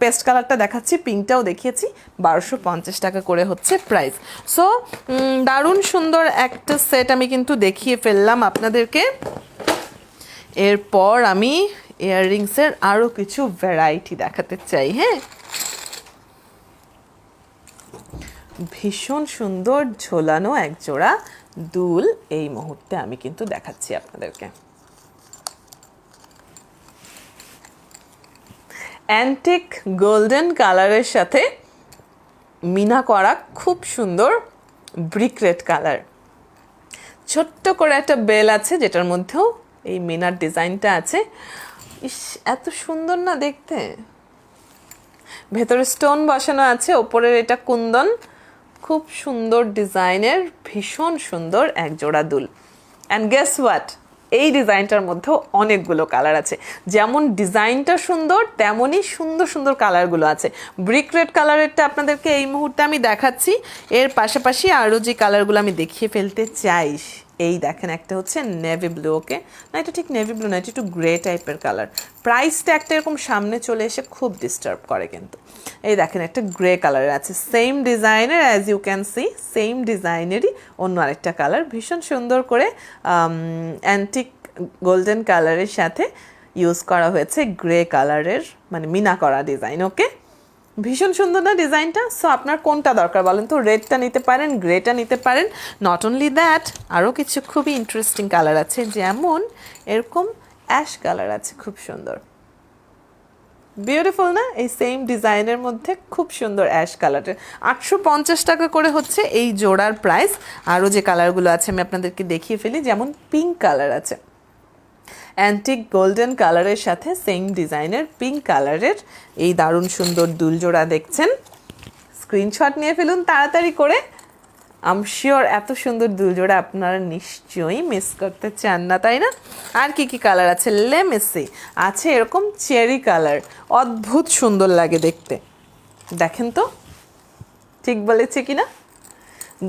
পেস্ট কালারটা দেখাচ্ছি, পিঙ্কটাও দেখিয়েছি, 1250 টাকা করে হচ্ছে প্রাইস। সো দারুণ সুন্দর একটা সেট আমি কিন্তু দেখিয়ে ফেললাম আপনাদেরকে। এরপর আমি ইয়াররিংসের আরও কিছু ভ্যারাইটি দেখাতে চাই। হ্যাঁ, ভীষণ সুন্দর ঝোলানো এক জোড়া দুল এই মুহূর্তে আমি কিন্তু দেখাচ্ছি আপনাদেরকে। অ্যান্টিক গোল্ডেন কালারের সাথে মিনা করা খুব সুন্দর ব্রিক রেড কালার। ছোট্ট করে একটা বেল আছে যেটার মধ্যেও এই মিনার ডিজাইনটা আছে। ইস, এত সুন্দর না দেখতে। ভেতরে স্টোন বসানো আছে, ওপরের এটা কুন্দন। খুব সুন্দর ডিজাইনের, ভীষণ সুন্দর এক জোড়া দুল। অ্যান্ড গেস হোয়াট, এই ডিজাইনটার মধ্যেও অনেকগুলো কালার আছে। যেমন ডিজাইনটা সুন্দর, তেমনই সুন্দর সুন্দর কালারগুলো আছে। ব্রিক রেড কালারেরটা আপনাদেরকে এই মুহূর্তে আমি দেখাচ্ছি। এর পাশাপাশি আরও যে কালারগুলো আমি দেখিয়ে ফেলতে চাই, এই দেখেন, একটা হচ্ছে নেভি ব্লু। ওকে, না এটা ঠিক নেভি ব্লু না, এটা একটু গ্রে টাইপের কালার। প্রাইসটা একটা এরকম সামনে চলে এসে খুব ডিস্টার্ব করে, কিন্তু এই দেখেন একটা গ্রে কালারের আছে, সেম ডিজাইনের, as you can see same ডিজাইনেরই অন্য আরেকটা কালার। ভীষণ সুন্দর করে অ্যান্টিক গোল্ডেন কালারের সাথে ইউজ করা হয়েছে গ্রে কালারের, মানে মিনা করা ডিজাইন। ওকে, ভীষণ সুন্দর না ডিজাইনটা? সো আপনার কোনটা দরকার বলেন তো? রেডটা নিতে পারেন, গ্রেটা নিতে পারেন। নট অনলি দ্যাট, আরও কিছু খুবই ইন্টারেস্টিং কালার আছে, যেমন এরকম অ্যাশ কালার আছে, খুব সুন্দর, বিউটিফুল না? এই সেম ডিজাইনের মধ্যে খুব সুন্দর অ্যাশ কালারের। 850 টাকা করে হচ্ছে এই জোড়ার প্রাইস। আরও যে কালারগুলো আছে আমি আপনাদেরকে দেখিয়ে ফেলি। যেমন পিঙ্ক কালার আছে, অ্যান্টিক গোল্ডেন কালারের সাথে সেম ডিজাইনের পিঙ্ক কালারের এই দারুণ সুন্দর দুল জোড়া দেখছেন। স্ক্রিনশট নিয়ে ফেলুন তাড়াতাড়ি করে। আম শিওর এত সুন্দর দুল জোড়া আপনারা নিশ্চয়ই মিস করতে চান না, তাই না? আর কি কি কালার আছে? লেমেসি আছে, এরকম চেরি কালার, অদ্ভুত সুন্দর লাগে দেখতে। দেখেন তো ঠিক বলেছে কিনা?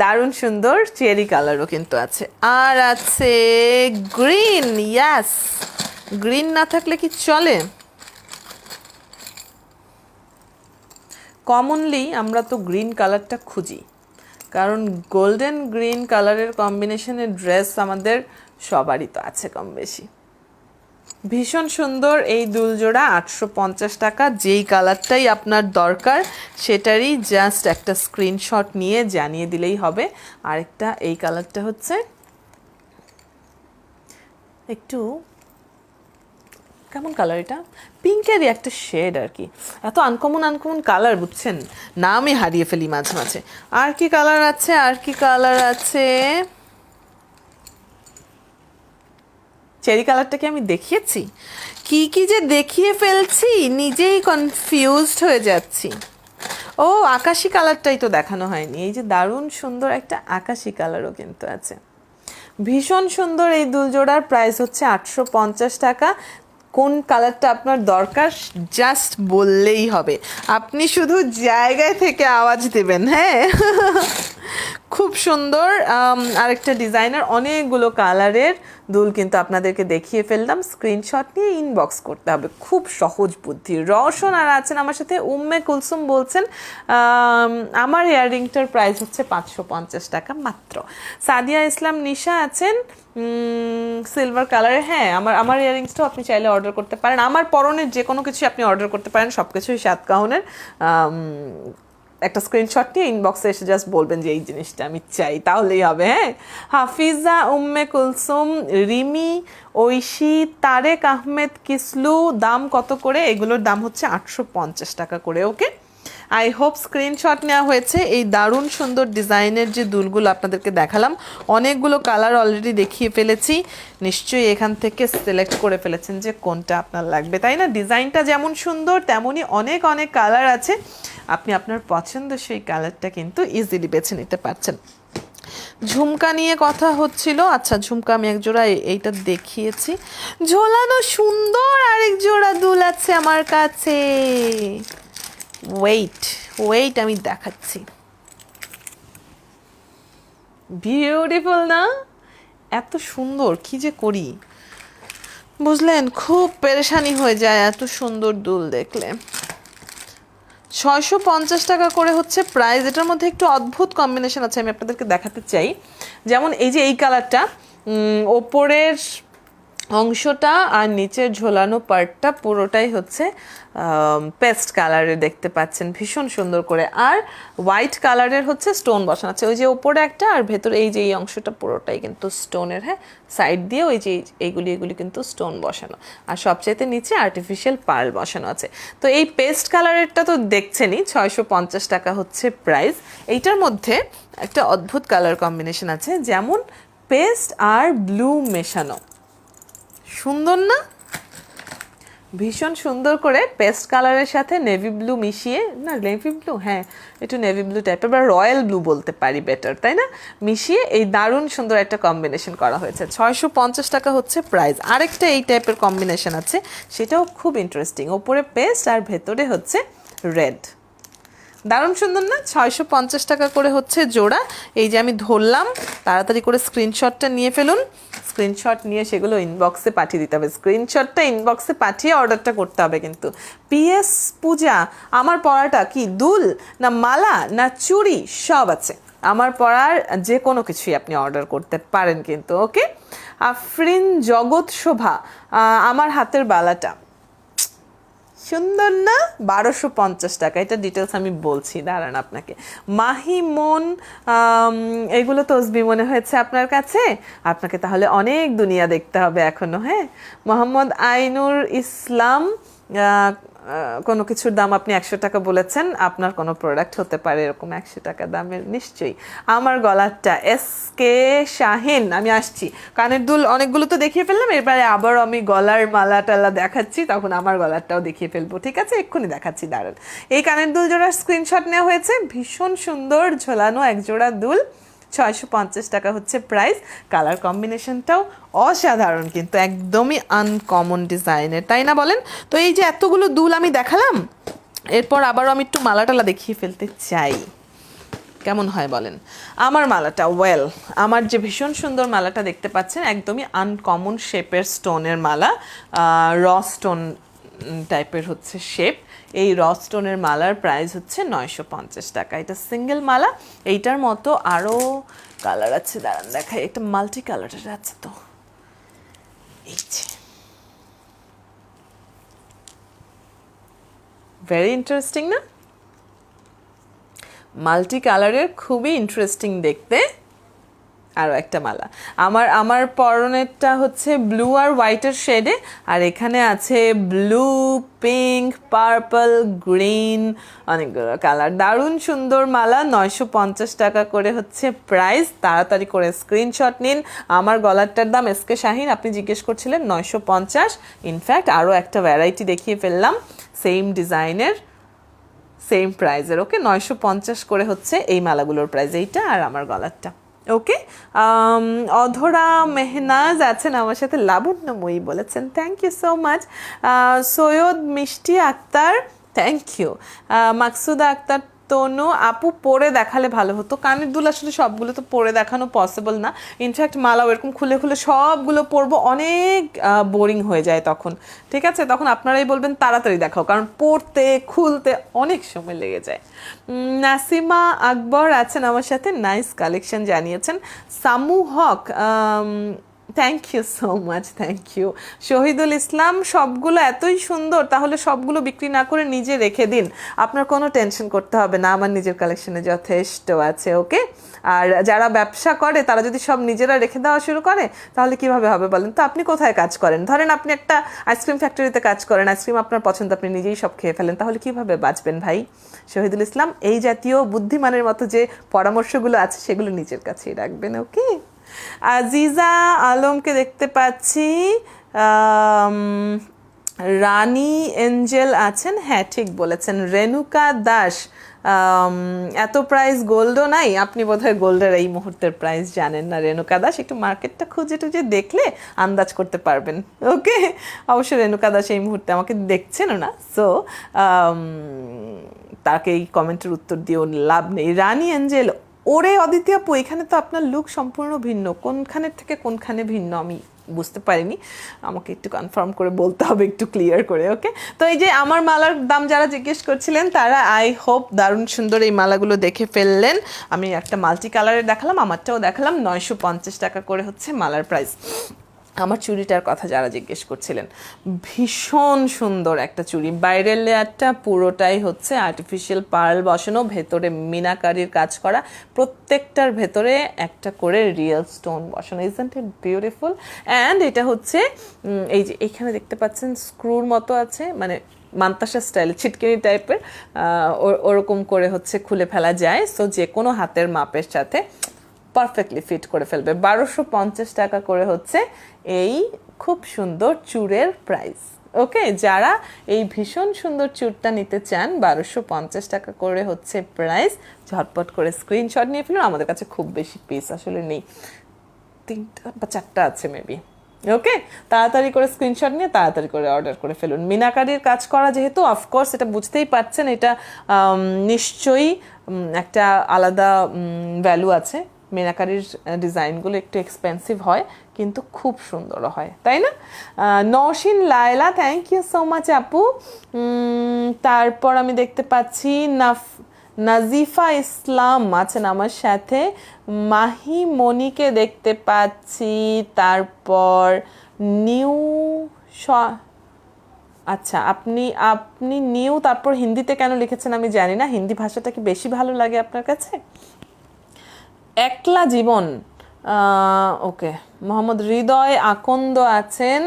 দারুণ সুন্দর চেরি কালারও কিন্তু আছে। আর আছে গ্রিন। ইয়াস, গ্রিন না থাকলে কি চলে? কমনলি আমরা তো গ্রিন কালারটা খুঁজি, কারণ গোল্ডেন গ্রিন কালারের কম্বিনেশনের ড্রেস আমাদের সবারই তো আছে কম বেশি। ভীষণ সুন্দর এই দুল জোড়া, 850 টাকা। যেই কালারটাই আপনার দরকার সেটারই জাস্ট একটা স্ক্রিনশট নিয়ে জানিয়ে দিলেই হবে। আরেকটা এই কালারটা হচ্ছে একটু কেমন কালার, এটা পিঙ্কেরই একটা শেড আর কি। এত আনকমন আনকমন কালার, বুঝছেন, নামই হারিয়ে ফেলি মাঝে মাঝে। আর কি কালার আছে? আর কি কালার আছে? চেরি কালারটাকে আমি দেখিয়েছি, কি কি যে দেখিয়ে ফেলছি, নিজেই কনফিউজড হয়ে যাচ্ছি। ও, আকাশি কালারটাই তো দেখানো হয়নি। এই যে দারুণ সুন্দর একটা আকাশি কালারও কিন্তু আছে। ভীষণ সুন্দর এই দুল জোড়ার প্রাইস হচ্ছে 850 টাকা। কোন কালারটা আপনার দরকার জাস্ট বললেই হবে, আপনি শুধু জায়গায় থেকে আওয়াজ দেবেন। হ্যাঁ, খুব সুন্দর আরেকটা ডিজাইনার, অনেকগুলো কালারের দুল কিন্তু আপনাদেরকে দেখিয়ে ফেললাম। স্ক্রিনশট নিয়ে ইনবক্স করতে হবে, খুব সহজ বুদ্ধি। রওশন আর আছেন আমার সাথে, উম্মে কুলসুম বলছেন আমার ইয়াররিংটার প্রাইস হচ্ছে 550 টাকা মাত্র। সাদিয়া ইসলাম নিশা আছেন সিলভার কালারে। হ্যাঁ, আমার ইয়াররিংসটাও আপনি চাইলে অর্ডার করতে পারেন। আমার পরনের যে কোনো কিছু আপনি অর্ডার করতে পারেন, সব কিছুই সাতকাহনের। একটা স্ক্রিনশট নিয়ে ইনবক্সে এসে জাস্ট বলবেন যে এই জিনিসটা আমি চাই, তাহলেই হবে। হ্যাঁ, হাফিজা, উম্মে কুলসুম, রিমি, ঐশী, তারেক আহমেদ, কিসলু, দাম কত করে? এগুলোর দাম হচ্ছে 850 টাকা করে। ওকে, আই হোপ স্ক্রিনশট নেওয়া হয়েছে। এই দারুণ সুন্দর ডিজাইনের যে দুলগুলো আপনাদেরকে দেখালাম, অনেকগুলো কালার অলরেডি দেখিয়ে ফেলেছি। নিশ্চয়ই এখান থেকে সিলেক্ট করে ফেলেছেন যে কোনটা আপনার লাগবে, তাই না? ডিজাইনটা যেমন সুন্দর তেমনই অনেক অনেক কালার আছে। আপনি আপনার পছন্দের সেই কালারটা কিন্তু ইজিলি বেছে নিতে পারছেন। ঝুমকা নিয়ে কথা হচ্ছিল। আচ্ছা, ঝুমকা আমি এক জোড়া এইটা দেখিয়েছি। ঝোলানো সুন্দর আরেক জোড়া দুল আছে আমার কাছে। ওয়েট আমি দেখাচ্ছি। বিউটিফুল না? এত সুন্দর, কি যে করি বুঝলেন, খুব পেরেশানি হয়ে যায় এত সুন্দর দুল দেখলে। 650 টাকা করে হচ্ছে প্রাইস। এটার মধ্যে একটু অদ্ভুত কম্বিনেশন আছে, আমি আপনাদেরকে দেখাতে চাই। যেমন এই যে এই কালারটা, ওপরের অংশটা আর নিচের ঝোলানো পার্টটা পুরোটাই হচ্ছে পেস্ট কালারের দেখতে পাচ্ছেন, ভীষণ সুন্দর করে। আর হোয়াইট কালারের হচ্ছে স্টোন বসানো আছে, ওই যে ওপরে একটা আর ভেতরে এই যে এই অংশটা পুরোটাই কিন্তু স্টোনের, হ্যাঁ, সাইড দিয়ে ওই যে এইগুলি কিন্তু স্টোন বসানো, আর সবচাইতে নিচে আর্টিফিশিয়াল পার্ল বসানো আছে। তো এই পেস্ট কালারেরটা তো দেখছেনই, 650 টাকা হচ্ছে প্রাইস। এইটার মধ্যে একটা অদ্ভুত কালার কম্বিনেশন আছে, যেমন পেস্ট আর ব্লু মেশানো, সুন্দর না? ভীষণ সুন্দর করে পেস্ট কালারের সাথে নেভি ব্লু মিশিয়ে, না নেভি ব্লু, হ্যাঁ একটু নেভি ব্লু টাইপের বা রয়্যাল ব্লু বলতে পারি বেটার, তাই না, মিশিয়ে এই দারুণ সুন্দর একটা কম্বিনেশন করা হয়েছে। 650 টাকা হচ্ছে প্রাইস। আরেকটা এই টাইপের কম্বিনেশন আছে, সেটাও খুব ইন্টারেস্টিং, ওপরে পেস্ট আর ভেতরে হচ্ছে রেড, দারুণ সুন্দর না? 650 টাকা করে হচ্ছে জোড়া। এই যে আমি ধরলাম, তাড়াতাড়ি করে স্ক্রিনশটটা নিয়ে ফেলুন, স্ক্রিনশট নিয়ে সেগুলো ইনবক্সে পাঠিয়ে দিতে হবে, স্ক্রিনশটটা ইনবক্সে পাঠিয়ে অর্ডারটা করতে হবে কিন্তু। পিএস পূজা, আমার পড়াটা কি দুল না মালা না চুড়ি, সব আছে, আমার পড়ার যে কোনো কিছুই আপনি অর্ডার করতে পারেন কিন্তু, ওকে। আফরিন জগৎ শোভা, আমার হাতের বালাটা সুন্দর না? 1250 টাকা, এটা ডিটেলস আমি বলছি, দাঁড়ান আপনাকে। মাহিমন, এগুলো তসবি মনে হয়েছে আপনার কাছে, আপনাকে তাহলে অনেক দুনিয়া দেখতে হবে এখনো, হ্যাঁ। মোহাম্মদ আইনুর ইসলাম, কোনো কিছুর দাম আপনি 100 টাকা বলেছেন, আপনার কোনো প্রোডাক্ট হতে পারে এরকম 100 টাকা দামের নিশ্চয়ই। আমার গলারটা, SK শাহিন, আমি আসছি। কানের দুল অনেকগুলো তো দেখিয়ে ফেললাম, এবারে আবার আমি গলার মালা টালা দেখাচ্ছি, তখন আমার গলারটাও দেখিয়ে ফেলবো, ঠিক আছে, এক্ষুনি দেখাচ্ছি, দাঁড়ান। এই কানের দুল জোড়ার স্ক্রিনশট নেওয়া হয়েছে, ভীষণ সুন্দর ঝোলানো এক জোড়া দুল, 650 টাকা হচ্ছে প্রাইস। কালার কম্বিনেশনটাও অসাধারণ কিন্তু, একদমই আনকমন ডিজাইনের, তাই না বলেন? তো এই যে এতগুলো দুল আমি দেখালাম, এরপর আবারও আমি একটু মালাটালা দেখিয়ে ফেলতে চাই, কেমন হয় বলেন? আমার মালাটা, ওয়েল, আমার যে ভীষণ সুন্দর মালাটা দেখতে পাচ্ছেন, একদমই আনকমন শেপের স্টোনের মালা, র স্টোন টাইপের হচ্ছে শেপ। এই র স্টোনের মালার প্রাইস হচ্ছে 950 টাকা। এটা সিঙ্গেল মালা, এইটার মতো আরও কালার আছে, দাঁড়ান দেখাই, একটা মাল্টি কালারের আছে, তো এই যে ভেরি ইন্টারেস্টিং না? মাল্টি কালারের, খুবই ইন্টারেস্টিং দেখতে। আরও একটা মালা, আমার পরনেরটা হচ্ছে ব্লু আর হোয়াইটের শেডে, আর এখানে আছে ব্লু, পিঙ্ক, পার্পল, গ্রিন, অনেকগুলো কালার, দারুণ সুন্দর মালা। 950 টাকা করে হচ্ছে প্রাইস। তাড়াতাড়ি করে স্ক্রিনশট নিন। আমার গলারটার দাম, SK শাহিন আপনি জিজ্ঞেস করছিলেন, 950। ইনফ্যাক্ট আরও একটা ভ্যারাইটি দেখিয়ে ফেললাম সেম ডিজাইনের, সেম প্রাইজের, ওকে। 950 করে হচ্ছে এই মালাগুলোর প্রাইস, এইটা আর আমার গলারটা, ওকে। অধরা মেহনাজ আছেন আমার সাথে, লাবণ্যময়ী বলেছেন, thank you so much. Syed Mishti Akter, thank you. Maksuda Akter Tanu আপু, পরে দেখালে ভালো হতো। কানের দুল আসলে সবগুলো তো পরে দেখানো পসিবল না, ইনফ্যাক্ট মালাও এরকম খুলে খুলে সবগুলো পরবো, অনেক বোরিং হয়ে যায় তখন, ঠিক আছে, তখন আপনারাই বলবেন তাড়াতাড়ি দেখাও, কারণ পরতে খুলতে অনেক সময় লেগে যায়। নাসিমা আকবর আছেন আমার সাথে, নাইস কালেকশন জানিয়েছেন। Samu Haque, thank you so much, thank you. Shahidul Islam, সবগুলো এতই সুন্দর, তাহলে সবগুলো বিক্রি না করে নিজে রেখে দিন, আপনার কোনো টেনশন করতে হবে না, আমার নিজের কালেকশনে যথেষ্ট আছে, ওকে। আর যারা ব্যবসা করে তারা যদি সব নিজেরা রেখে দেওয়া শুরু করে, তাহলে কিভাবে হবে বলেন তো? আপনি কোথায় কাজ করেন? ধরেন আপনি একটা আইসক্রিম ফ্যাক্টরিতে কাজ করেন, আইসক্রিম আপনার পছন্দ, আপনি নিজেই সব খেয়ে ফেলেন, তাহলে কিভাবে বাঁচবেন ভাই? শহীদুল ইসলাম, এই জাতীয় বুদ্ধিমানের মতো যে পরামর্শগুলো আছে সেগুলো নিজের কাছেই রাখবেন, ওকে। আজিজা আলমকে দেখতে পাচ্ছি, রানী এঞ্জেল আছেন, হ্যাঁ ঠিক বলেছেন। রেণুকা দাস, এত প্রাইস গোল্ডও নাই, আপনি বোধহয় গোল্ডের এই মুহূর্তের প্রাইস জানেন না রেণুকা দাস, একটু মার্কেটটা খুঁজে টুজে দেখলে আন্দাজ করতে পারবেন, ওকে। অবশ্য রেণুকা দাস এই মুহূর্তে আমাকে দেখছেনও না, সো তাকে এই কমেন্টের উত্তর দিয়েও লাভ নেই। রানী এঞ্জেল, ওরে অদিতি আপু, এখানে তো আপনার লুক সম্পূর্ণ ভিন্ন, কোনখানের থেকে কোনখানে ভিন্ন আমি বুঝতে পারিনি, আমাকে একটু কনফার্ম করে বলতে হবে, একটু ক্লিয়ার করে, ওকে। তো এই যে আমার মালার দাম যারা জিজ্ঞেস করছিলেন, তারা আই হোপ দারুণ সুন্দর এই মালাগুলো দেখে ফেললেন। আমি একটা মাল্টি কালারের দেখালাম, আমারটাও দেখালাম, 950 টাকা করে হচ্ছে মালার প্রাইস। আমার চুড়িটার কথা যারা জিজ্ঞেস করছিলেন, ভীষণ সুন্দর একটা চুড়ি। বাইরের লেয়ারটা পুরোটাই হচ্ছে আর্টিফিশিয়াল পার্ল বসানো, ভেতরে মিনাকারির কাজ করা, প্রত্যেকটার ভেতরে একটা করে রিয়েল স্টোন বসানো। Isn't it beautiful? অ্যান্ড এটা হচ্ছে এই যে এখানে দেখতে পাচ্ছেন স্ক্রুর মতো আছে, মানে মান্তাসা স্টাইল ছিটকিনি টাইপের, ওরকম করে হচ্ছে খুলে ফেলা যায়। সো যে কোনো হাতের মাপের সাথে পারফেক্টলি ফিট করে ফেলবে। 1250 টাকা করে হচ্ছে এই খুব সুন্দর চুড়ের প্রাইস। ওকে, যারা এই ভীষণ সুন্দর চুড়টা নিতে চান, 1250 টাকা করে হচ্ছে প্রাইস। ঝটপট করে স্ক্রিনশট নিয়ে ফেলুন। আমাদের কাছে খুব বেশি পিস আসলে নেই, 3টা বা 4টা আছে মেবি। ওকে, তাড়াতাড়ি করে স্ক্রিনশট নিয়ে তাড়াতাড়ি করে অর্ডার করে ফেলুন। মিনাকারির কাজ করা যেহেতু, অফকোর্স এটা বুঝতেই পারছেন, এটা নিশ্চয়ই একটা আলাদা ভ্যালু আছে। মিনাকারির ডিজাইনগুলো একটু এক্সপেন্সিভ হয় কিন্তু খুব সুন্দরও হয়, তাই না? Nowshin Laila, thank you so much আপু। তারপর আমি দেখতে পাচ্ছি নাজিফা ইসলাম আছেন আমার সাথে, মাহি মনিকে দেখতে পাচ্ছি, তারপর নিউ, আচ্ছা আপনি আপনি নিউ, তারপর হিন্দিতে কেন লিখেছেন আমি জানি না। হিন্দি ভাষাটা কি বেশি ভালো লাগে আপনার কাছে? একলা জীবন, ওকে। মোহাম্মদ হৃদয় আকন্দ আছেন।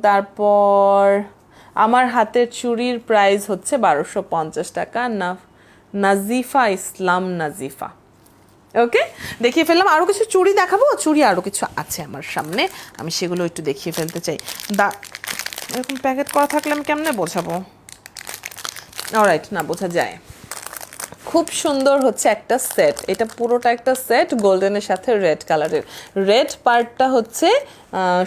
তারপর আমার হাতের চুড়ির প্রাইস হচ্ছে 1250 টাকা। নাজিফা ইসলাম, নাজিফা। ওকে, দেখিয়ে ফেললাম। আরও কিছু চুড়ি দেখাবো, চুড়ি আরও কিছু আছে আমার সামনে, আমি সেগুলো একটু দেখিয়ে ফেলতে চাই। এরকম প্যাকেট করা থাকলে আমি কেমনে বোঝাবো? অলরাইট, না বোঝা যায়। খুব সুন্দর হচ্ছে একটা সেট, এটা পুরোটা একটা সেট, গোল্ডেনের সাথে রেড কালারের। রেড পার্টটা হচ্ছে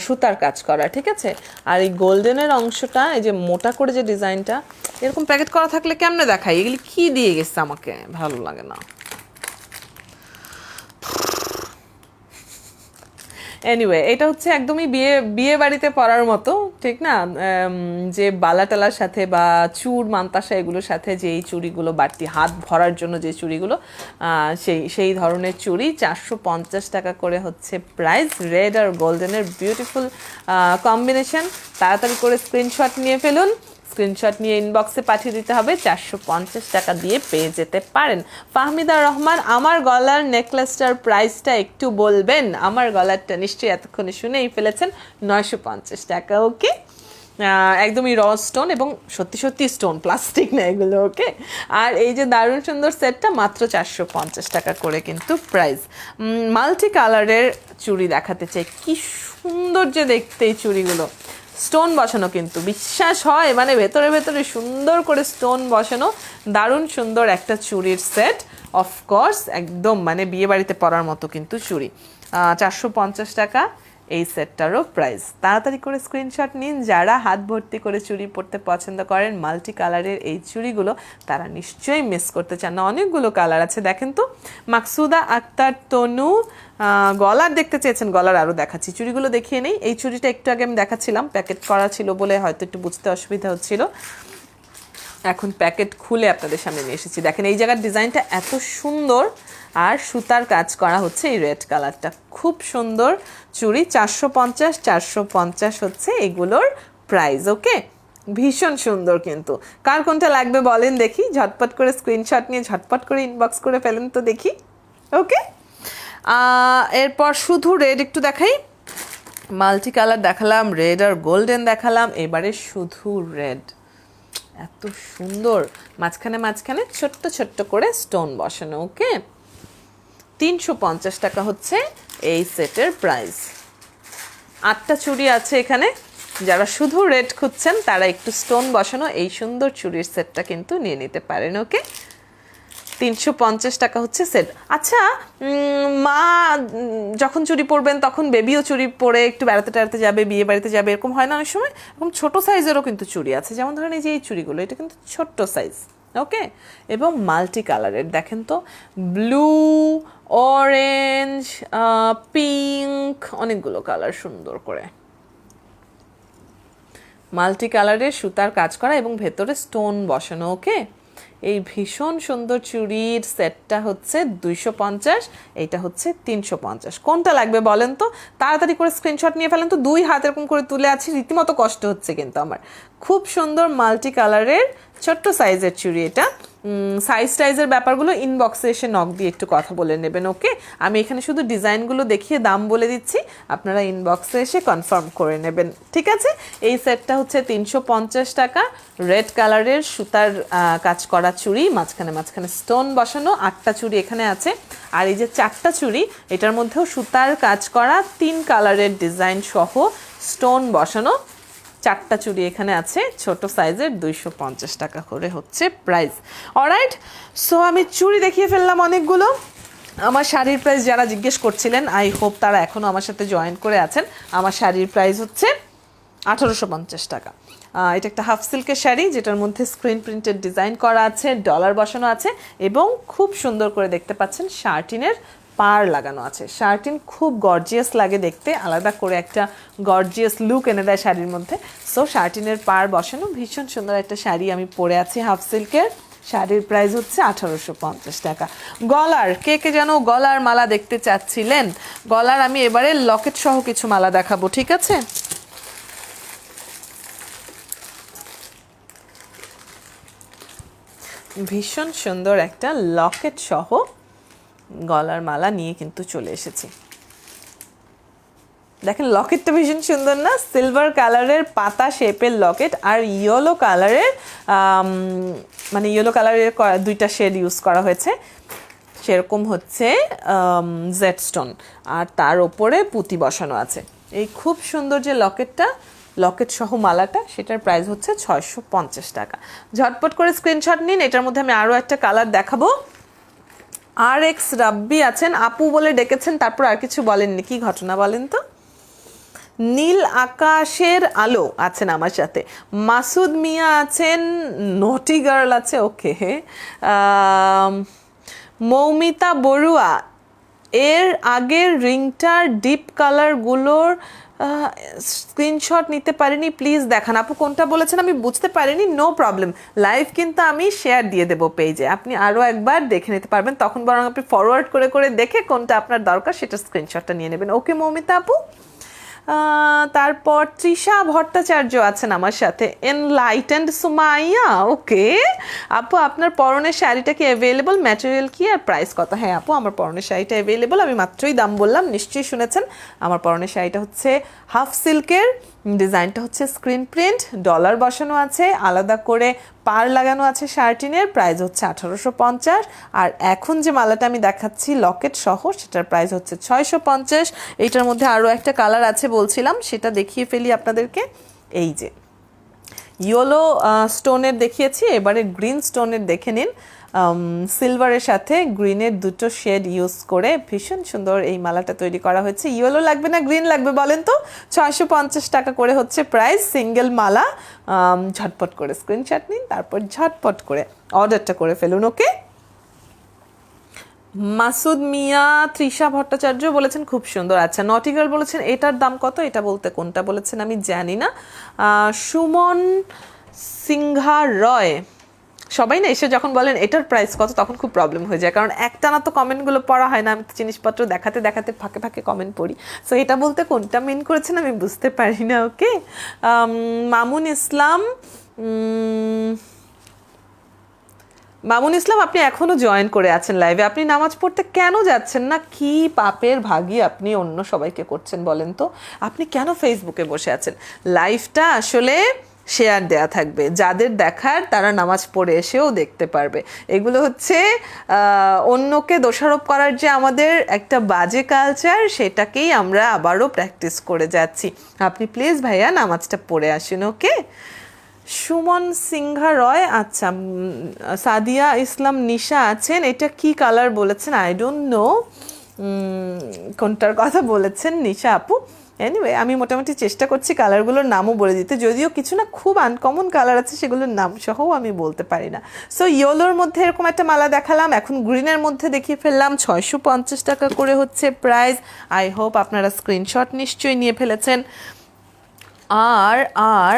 সুতার কাজ করা, ঠিক আছে? আর এই গোল্ডেনের অংশটা, এই যে মোটা করে যে ডিজাইনটা, এরকম প্যাকেট করা থাকলে কেমনে দেখাই? এগুলি কি দিয়ে গেছে আমাকে, ভালো লাগে না। এনিওয়ে, এটা হচ্ছে একদমই বিয়ে বাড়িতে পরার মতো, ঠিক না? যে বালাটালার সাথে বা চুড় মান্তাসা এগুলোর সাথে যে এই চুড়িগুলো, বাড়তি হাত ভরার জন্য যে চুড়িগুলো, সেই ধরনের চুড়ি। 450 টাকা করে হচ্ছে প্রাইস। রেড আর গোল্ডেনের বিউটিফুল কম্বিনেশন। তাড়াতাড়ি করে স্ক্রিনশট নিয়ে ফেলুন। স্ক্রিনশট নিয়ে ইনবক্সে পাঠিয়ে দিতে হবে, 450 টাকা দিয়ে পেয়ে যেতে পারেন। ফাহমিদা রহমান, আমার গলার নেকলেসটার প্রাইসটা একটু বলবেন? আমার গলারটা নিশ্চয়ই এতক্ষণে শুনেই ফেলেছেন, 950 টাকা। ওকে, একদমই র স্টোন এবং সত্যি সত্যি স্টোন, প্লাস্টিক না এগুলো। ওকে, আর এই যে দারুণ সুন্দর সেটটা মাত্র 450 টাকা করে কিন্তু প্রাইস। মাল্টি কালারের চুড়ি দেখাতে চাই, কি সুন্দর যে দেখতে এই চুড়িগুলো। স্টোন বসানো কিন্তু, বিশ্বাস হয়, মানে ভেতরে ভেতরে সুন্দর করে স্টোন বসানো, দারুণ সুন্দর একটা চুড়ির সেট। অফকোর্স একদম মানে বিয়ে বাড়িতে পরার মতো কিন্তু চুড়ি। 450 টাকা এই সেটটারও প্রাইস। তাড়াতাড়ি করে স্ক্রিনশট নিন। যারা হাত ভর্তি করে চুড়ি পরতে পছন্দ করেন, মাল্টি কালারের এই চুড়িগুলো, তারা নিশ্চয়ই মিস করতে চান না। অনেকগুলো কালার আছে, দেখেন তো। মাকসুদা আক্তার তনু, গলার দেখতে চেয়েছেন, গলার আরও দেখাচ্ছি। চুড়িগুলো দেখিয়ে নেই। এই চুড়িটা একটু আগে আমি দেখাচ্ছিলাম, প্যাকেট করা ছিল বলে হয়তো একটু বুঝতে অসুবিধা হচ্ছিল। এখন প্যাকেট খুলে আপনাদের সামনে নিয়ে এসেছি। দেখেন এই জায়গার ডিজাইনটা এত সুন্দর, আর সুতার কাজ করা হচ্ছে এই রেড কালারটা, খুব সুন্দর চুড়ি। 450 হচ্ছে এগুলোর প্রাইস। ওকে, ভীষণ সুন্দর কিন্তু। কার কোনটা লাগবে বলেন দেখি, ঝটপট করে স্ক্রিনশট নিয়ে ঝটপট করে ইনবক্স করে ফেলেন তো দেখি। ওকে, এরপর শুধু রেড একটু দেখাই। মাল্টি কালার দেখালাম, রেড আর গোল্ডেন দেখালাম, এবারে শুধু রেড। এত সুন্দর, মাঝখানে মাঝখানে ছোট্ট ছোট্ট করে স্টোন বসানো। ওকে, 350 টাকা হচ্ছে এই সেটের প্রাইস। 8টা চুড়ি আছে এখানে। যারা শুধু রেড খুঁজছেন তারা একটু স্টোন বসানো এই সুন্দর চুড়ির সেটটা কিন্তু নিয়ে নিতে পারেন। ওকে, 350 টাকা হচ্ছে সেট। আচ্ছা, মা যখন চুড়ি পরবেন তখন বেবিও চুড়ি পরে একটু বেড়াতে টেড়াতে যাবে, বিয়ে বাড়িতে যাবে, এরকম হয় না অনেক সময়? এরকম ছোটো সাইজেরও কিন্তু চুড়ি আছে, যেমন ধরেন এই যে এই চুড়িগুলো, এটা কিন্তু ছোট্ট সাইজ। ওকে, এবং মাল্টি কালারের, দেখেন তো, ব্লু, অরেঞ্জ, পিঙ্ক, অনেকগুলো কালার সুন্দর করে মাল্টি কালারের সুতার কাজ করা এবং ভেতরে স্টোন বসানো। ওকে, এই ভীষণ সুন্দর চুড়ির সেটটা হচ্ছে 250, এইটা হচ্ছে 350। কোনটা লাগবে বলেন তো, তাড়াতাড়ি করে স্ক্রিনশট নিয়ে ফেলেন তো। 2 হাত এরকম করে তুলে আছি, রীতিমতো কষ্ট হচ্ছে কিন্তু আমার। খুব সুন্দর মাল্টি কালারের ছোট্ট সাইজের চুড়ি এটা। সাইজ টাইজের ব্যাপারগুলো ইনবক্সে এসে নক দিয়ে একটু কথা বলে নেবেন, ওকে? আমি এখানে শুধু ডিজাইনগুলো দেখিয়ে দাম বলে দিচ্ছি, আপনারা ইনবক্সে এসে কনফার্ম করে নেবেন, ঠিক আছে? এই সেটটা হচ্ছে 350 টাকা। রেড কালারের সুতার কাজ করা চুড়ি, মাঝখানে মাঝখানে স্টোন বসানো, 8টা চুড়ি এখানে আছে। আর এই যে 4টা চুড়ি, এটার মধ্যেও সুতার কাজ করা 3 কালারের ডিজাইন সহ স্টোন বসানো 4টা চুড়ি এখানে আছে, ছোট সাইজের, 250 টাকা করে হচ্ছে প্রাইস। অলরাইট, সো আমি চুড়ি দেখিয়ে ফেললাম অনেকগুলো। আমার শাড়ির প্রাইস যারা জিজ্ঞেস করছিলেন, আই হোপ তারা এখনও আমার সাথে জয়েন করে আছেন। আমার শাড়ির প্রাইস হচ্ছে 1850 টাকা। এটা একটা হাফ সিল্কের শাড়ি, যেটার মধ্যে স্ক্রিন প্রিন্টেড ডিজাইন করা আছে, ডলার বসানো আছে, এবং খুব সুন্দর করে দেখতে পাচ্ছেন শার্টিনের পার লাগানো আছে। শার্টিন খুব গর্জিয়াস লাগে দেখতে, আলাদা করে একটা গর্জিয়াস লুক এনে দেয় শাড়ির মধ্যে। সো শার্টিনের পার বসানো ভীষণ সুন্দর একটা শাড়ি আমি পরে আছি হাফ সিল্কের। শাড়ির প্রাইস হচ্ছে 1850 টাকা। গলার, কে কে যেন গলার মালা দেখতে চাচ্ছিলেন, গলার আমি এবারে লকেট সহ কিছু মালা দেখাবো, ঠিক আছে? ভীষণ সুন্দর একটা লকেট সহ গলার মালা নিয়ে কিন্তু চলে এসেছি। দেখেন লকেটটা ভীষণ সুন্দর না? সিলভার কালারের পাতা শেপের লকেট, আর ইয়েলো কালারের মানে ইয়েলো কালারের 2টা শেড ইউজ করা হয়েছে, সেরকম হচ্ছে জেড স্টোন, আর তার ওপরে পুঁতি বসানো আছে। এই খুব সুন্দর যে লকেটটা, লকেট সহ মালাটা, সেটার প্রাইস হচ্ছে 650 টাকা। ঝটপট করে স্ক্রিনশট নিন। এটার মধ্যে আমি আরও একটা কালার দেখাবো। RX রাব্বি আছেন, আপু বলে ডেকেছেন, তারপর আর কিছু বলেননি, কি ঘটনা বলেন তো? নীল আকাশের আলো আছেন আমার সাথে, মাসুদ মিয়া আছেন, নটি গার্ল আছে, ওকে। মৌমিতা বড়ুয়া, এর আগের রিংটার ডিপ কালারগুলোর স্ক্রিনশট নিতে পারিনি, প্লিজ দেখান। আপু কোনটা বলেছেন আমি বুঝতে পারিনি, নো প্রবলেম, লাইভ কিন্তু আমি শেয়ার দিয়ে দেবো পেজে, আপনি আরও একবার দেখে নিতে পারবেন, তখন বরং আপনি ফরওয়ার্ড করে করে দেখে কোনটা আপনার দরকার সেটা স্ক্রিনশটটা নিয়ে নেবেন, ওকে মৌমিতা আপু? তারপর তৃষা ভট্টাচার্য আছেন আমার সাথে, এনলাইটেন্ড সুমাইয়া, ওকে। আপু আপনার পরনের শাড়িটা কি অ্যাভেলেবল, ম্যাটেরিয়াল কি আর প্রাইস কত? হ্যাঁ আপু, আমার পরনের শাড়িটা অ্যাভেলেবল, আমি মাত্রই দাম বললাম, নিশ্চয়ই শুনেছেন। আমার পরনের শাড়িটা হচ্ছে হাফ সিল্কের, ডিজাইনটা হচ্ছে স্ক্রিন প্রিন্ট, ডলার বসানো আছে, আলাদা করে পার লাগানো আছে শার্টিনের, প্রাইস হচ্ছে 1850। আর এখন যে মালাটা আমি দেখাচ্ছি লকেট সহ, সেটার প্রাইস হচ্ছে 650। এইটার মধ্যে আরও একটা কালার আছে বলছিলাম, সেটা দেখিয়ে ফেলি আপনাদেরকে। এই যে ইয়েলো স্টোনের দেখিয়েছি, এবারে গ্রিন স্টোনের দেখে নিন। সিলভারের সাথে গ্রিনের 2টো শেড ইউজ করে ভীষণ সুন্দর এই মালাটা তৈরি করা হয়েছে। ইয়েলো লাগবে না গ্রিন লাগবে বলেন তো? 650 টাকা করে হচ্ছে প্রাইস, সিঙ্গেল মালা। ঝটপট করে স্ক্রিনশট নিন, তারপর ঝটপট করে অর্ডারটা করে ফেলুন, ওকে? মাসুদ মিয়া, তৃষা ভট্টাচার্য বলেছেন খুব সুন্দর। আচ্ছা, নটিগার্ল বলেছেন এটার দাম কত, এটা বলতে কোনটা বলেছেন আমি জানি না। সুমন সিংহা রয়, সবাই না এসে যখন বলেন এটার প্রাইস কত, তখন খুব প্রবলেম হয়ে যায়, কারণ একটানা তো কমেন্টগুলো পড়া হয় না, আমি তো জিনিসপত্র দেখাতে দেখাতে ফাঁকে ফাঁকে কমেন্ট পড়ি। সো এটা বলতে কোনটা মিন করেছেন আমি বুঝতে পারি না, ওকে? মামুন ইসলাম, মামুন ইসলাম আপনি এখনও জয়েন করে আছেন লাইভে, আপনি নামাজ পড়তে কেন যাচ্ছেন না? কি পাপের ভাগী আপনি অন্য সবাইকে করছেন বলেন তো? আপনি কেন ফেসবুকে বসে আছেন? লাইভটা আসলে শেয়ার দেয়া থাকবে, যাদের দেখার তারা নামাজ পড়ে এসেও দেখতে পারবে। এগুলো হচ্ছে অন্যকে দোষারোপ করার যে আমাদের একটা বাজে কালচার, সেটাকেই আমরা আবারও প্র্যাকটিস করে যাচ্ছি। আপনি প্লিজ ভাইয়া নামাজটা পড়ে আসুন, ওকে? সুমন সিংহা রয়, আচ্ছা। সাদিয়া ইসলাম নিশা আছেন, এটা কি কালার বলেছেন? আই ডোন্ট নো কোনটার কথা বলেছেন নিশা আপু। এনিওয়ে, আমি মোটামুটি চেষ্টা করছি কালারগুলোর নামও বলে দিতে, যদিও কিছু না খুব আনকমন কালার আছে, সেগুলোর নাম সহও আমি বলতে পারি না। সো ইয়েলোর মধ্যে এরকম একটা মালা দেখালাম, এখন গ্রিনের মধ্যে দেখিয়ে ফেললাম। 650 টাকা করে হচ্ছে প্রাইস। আই হোপ আপনারা স্ক্রিনশট নিশ্চয়ই নিয়ে ফেলেছেন। আর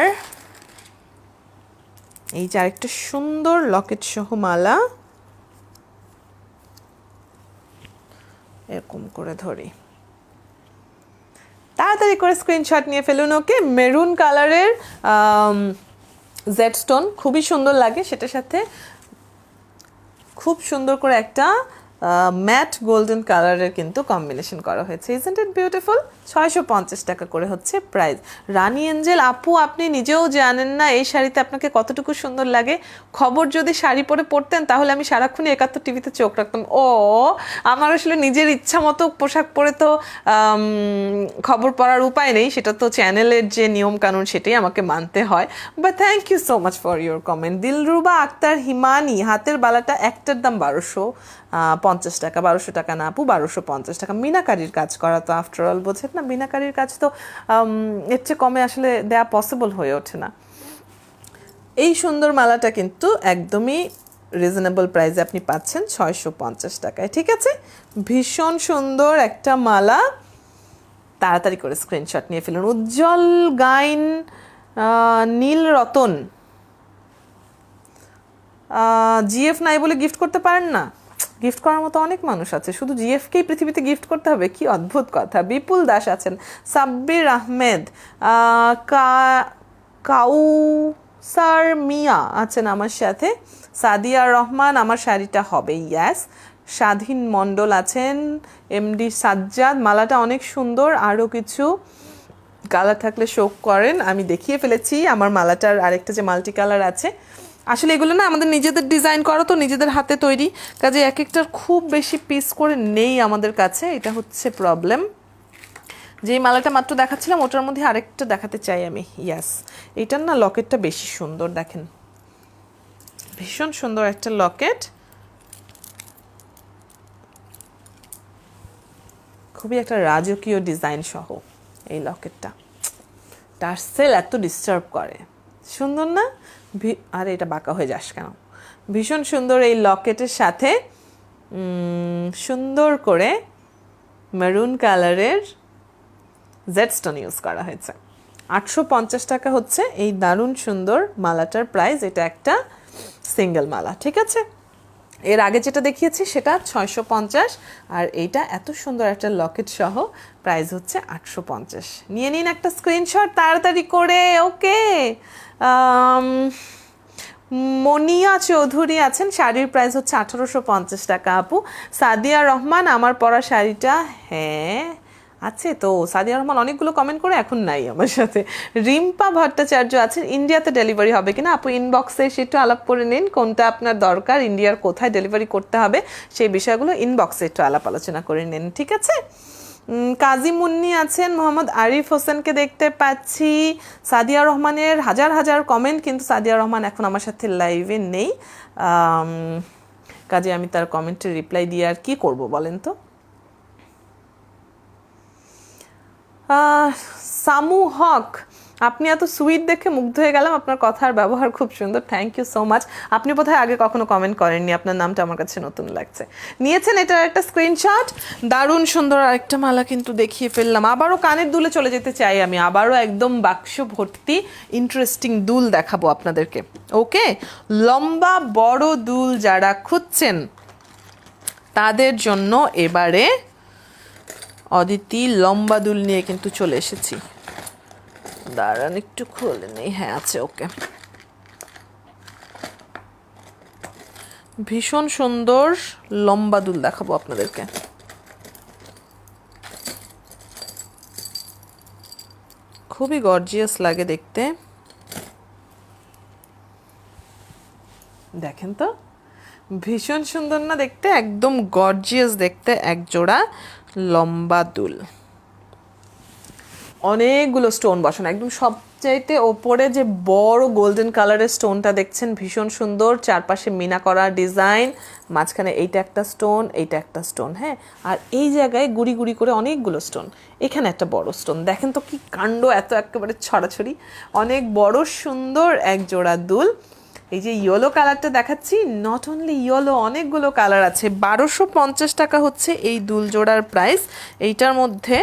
এই যে আরেকটা সুন্দর লকেট সহ মালা, এরকম করে ধরি, তাড়াতাড়ি করে স্ক্রিনশট নিয়ে ফেলুন। ওকে, মেরুন কালারের জেড স্টোন খুবই সুন্দর লাগে, সেটার সাথে খুব সুন্দর করে একটা ম্যাট গোল্ডেন কালারের কিন্তু কম্বিনেশন করা হয়েছে। Isn't it beautiful? 650 টাকা করে হচ্ছে প্রাইস। রানী এঞ্জেল আপু, আপনি নিজেও জানেন না এই শাড়িতে আপনাকে কতটুকু সুন্দর লাগে। খবর যদি শাড়ি পরে পরতেন তাহলে আমি সারাক্ষণ 71 টিভিতে চোখ রাখতাম। ও, আমার আসলে নিজের ইচ্ছা মতো পোশাক পরে তো খবর পড়ার উপায় নেই, সেটা তো চ্যানেলের যে নিয়ম কানুন সেটাই আমাকে মানতে হয়। But thank you so much for your comment. Dilruba Akter Himani, হাতের বালাটা একটার দাম 1250 টাকা। 1200 টাকা না আপু, 1250 টাকা। মিনাকারির কাজ করা, তো আফটারঅল বোঝেন না, মিনাকারির কাজ তো এর চেয়ে কমে আসলে দেয়া পসিবল হয়ে ওঠে না। এই সুন্দর মালাটা কিন্তু একদমই রিজনেবল প্রাইসে আপনি পাচ্ছেন 650 টাকায়। ঠিক আছে, ভীষণ সুন্দর একটা মালা, তাড়াতাড়ি করে স্ক্রিনশট নিয়ে ফেলুন। উজ্জ্বল গাইন নীল রতন, জিএফ নাই বলে গিফট করতে পারেন না? গিফট করার মতো অনেক মানুষ আছে, শুধু জিএফকেই পৃথিবীতে গিফট করতে হবে? কি অদ্ভুত কথা। বিপুল দাস আছেন, সাব্বির আহমেদ, কাউসার মিয়া আছেন আমার সাথে, সাদিয়া রহমান, আমার শাড়িটা হবে, ইয়াস। স্বাধীন মণ্ডল আছেন, এমডি সাজ্জাদ, মালাটা অনেক সুন্দর, আরও কিছু কালার থাকলে শো করেন। আমি দেখিয়ে ফেলেছি আমার মালাটার আরেকটা যে মাল্টি কালার আছে। আসলে এগুলো না আমাদের নিজেদের ডিজাইন করা, তো নিজেদের হাতে তৈরি, কাজে এক একটার খুব বেশি পিস করে নেই আমাদের কাছে, এটা হচ্ছে প্রবলেম। যেই মালাটা মাত্র দেখাচ্ছিলাম ওটার মধ্যে আরেকটা দেখাতে চাই আমি, ইয়াস। এটার না লকেটটা বেশি সুন্দর, দেখেন ভীষণ সুন্দর একটা লকেট, খুবই একটা রাজকীয় ডিজাইন সহ এই লকেটটা। টার্সেল এত ডিস্টার্ব করে, সুন্দর না? আরে এটা বাঁকা হয়ে যাস কেন? ভীষণ সুন্দর এই লকেটের সাথে সুন্দর করে মেরুন কালারের জেড স্টোন ইউজ করা হয়েছে। 850 টাকা হচ্ছে এই দারুণ সুন্দর মালাটার প্রাইস। এটা একটা সিঙ্গেল মালা, ঠিক আছে? এর আগে যেটা দেখিয়েছি সেটা 650, আর এইটা এত সুন্দর একটা লকেট সহ প্রাইস হচ্ছে 850। নিয়ে নিন একটা স্ক্রিনশট তাড়াতাড়ি করে। ওকে, মনিয়া চৌধুরী আছেন, শাড়ির প্রাইস হচ্ছে 1850 টাকা আপু। সাদিয়া রহমান, আমার পরা শাড়িটা, হ্যাঁ আছে তো। সাদিয়া রহমান অনেকগুলো কমেন্ট করে এখন নাই আমার সাথে। রিম্পা ভট্টাচার্য আছেন, ইন্ডিয়াতে ডেলিভারি হবে কিনা আপু? ইনবক্সে সেটা আলাপ করে নিন, কোনটা আপনার দরকার, ইন্ডিয়ার কোথায় ডেলিভারি করতে হবে সেই বিষয়গুলো ইনবক্সে একটু আলাপ আলোচনা করে নিন, ঠিক আছে? কাজী মুন্নি আছেন, মোহাম্মদ আরিফ হোসেনকে দেখতে পাচ্ছি, সাদিয়া রহমানের হাজার হাজার কমেন্ট, কিন্তু সাদিয়া রহমান এখন আমার সাথে লাইভে নেই, কাজে আমি তার কমেন্টের রিপ্লাই দিয়ে আর কি করব বলেন তো। সামু হক, আপনি এত সুইট দেখে মুগ্ধ হয়ে গেলাম, আপনার কথার ব্যবহার খুব সুন্দর, থ্যাংক ইউ সো মাচ। আপনি বোধহয় আগে কখনো কমেন্ট করেননি, আপনার নামটা আমার কাছে নতুন লাগছে। নিয়েছেন এটার একটা স্ক্রিনশট, দারুণ সুন্দর আরেকটা মালা কিন্তু দেখিয়ে ফেললাম। আবারও কানের দুলে চলে যেতে চাই আমি, আবারও একদম বাক্স ভর্তি ইন্টারেস্টিং দুল দেখাবো আপনাদেরকে। ওকে, লম্বা বড় দুল যারা খুঁজছেন তাদের জন্য এবারে অদিতি লম্বা দুল নিয়ে কিন্তু চলে এসেছি। দাঁড়ান একটু খুলে নেই, হ্যাঁ আছে, ওকে। ভীষণ সুন্দর লম্বা দুল দেখাবো আপনাদেরকে। খুবই গর্জিয়াস লাগে দেখতে, দেখেন তো ভীষণ সুন্দর না দেখতে, একদম গর্জিয়াস দেখতে এক জোড়া লম্বা দুল, অনেকগুলো স্টোন বসানো, একদম সবচাইতে ওপরে যে বড় গোল্ডেন কালারের স্টোনটা দেখছেন ভীষণ সুন্দর, চারপাশে মিনা করা ডিজাইন, মাঝখানে এইটা একটা স্টোন, এইটা একটা স্টোন, হ্যাঁ, আর এই জায়গায় গুড়ি গুড়ি করে অনেকগুলো স্টোন, এখানে একটা বড় স্টোন, দেখেন তো কি কাণ্ড, এত একেবারে ছড়াছড়ি, অনেক বড় সুন্দর এক জোড়া দুল। এই যে ইয়েলো কালারটা দেখাচ্ছি, নট অনলি ইয়েলো, অনেকগুলো কালার আছে। 1250 টাকা হচ্ছে এই দুল জোড়ার প্রাইস। এইটার মধ্যে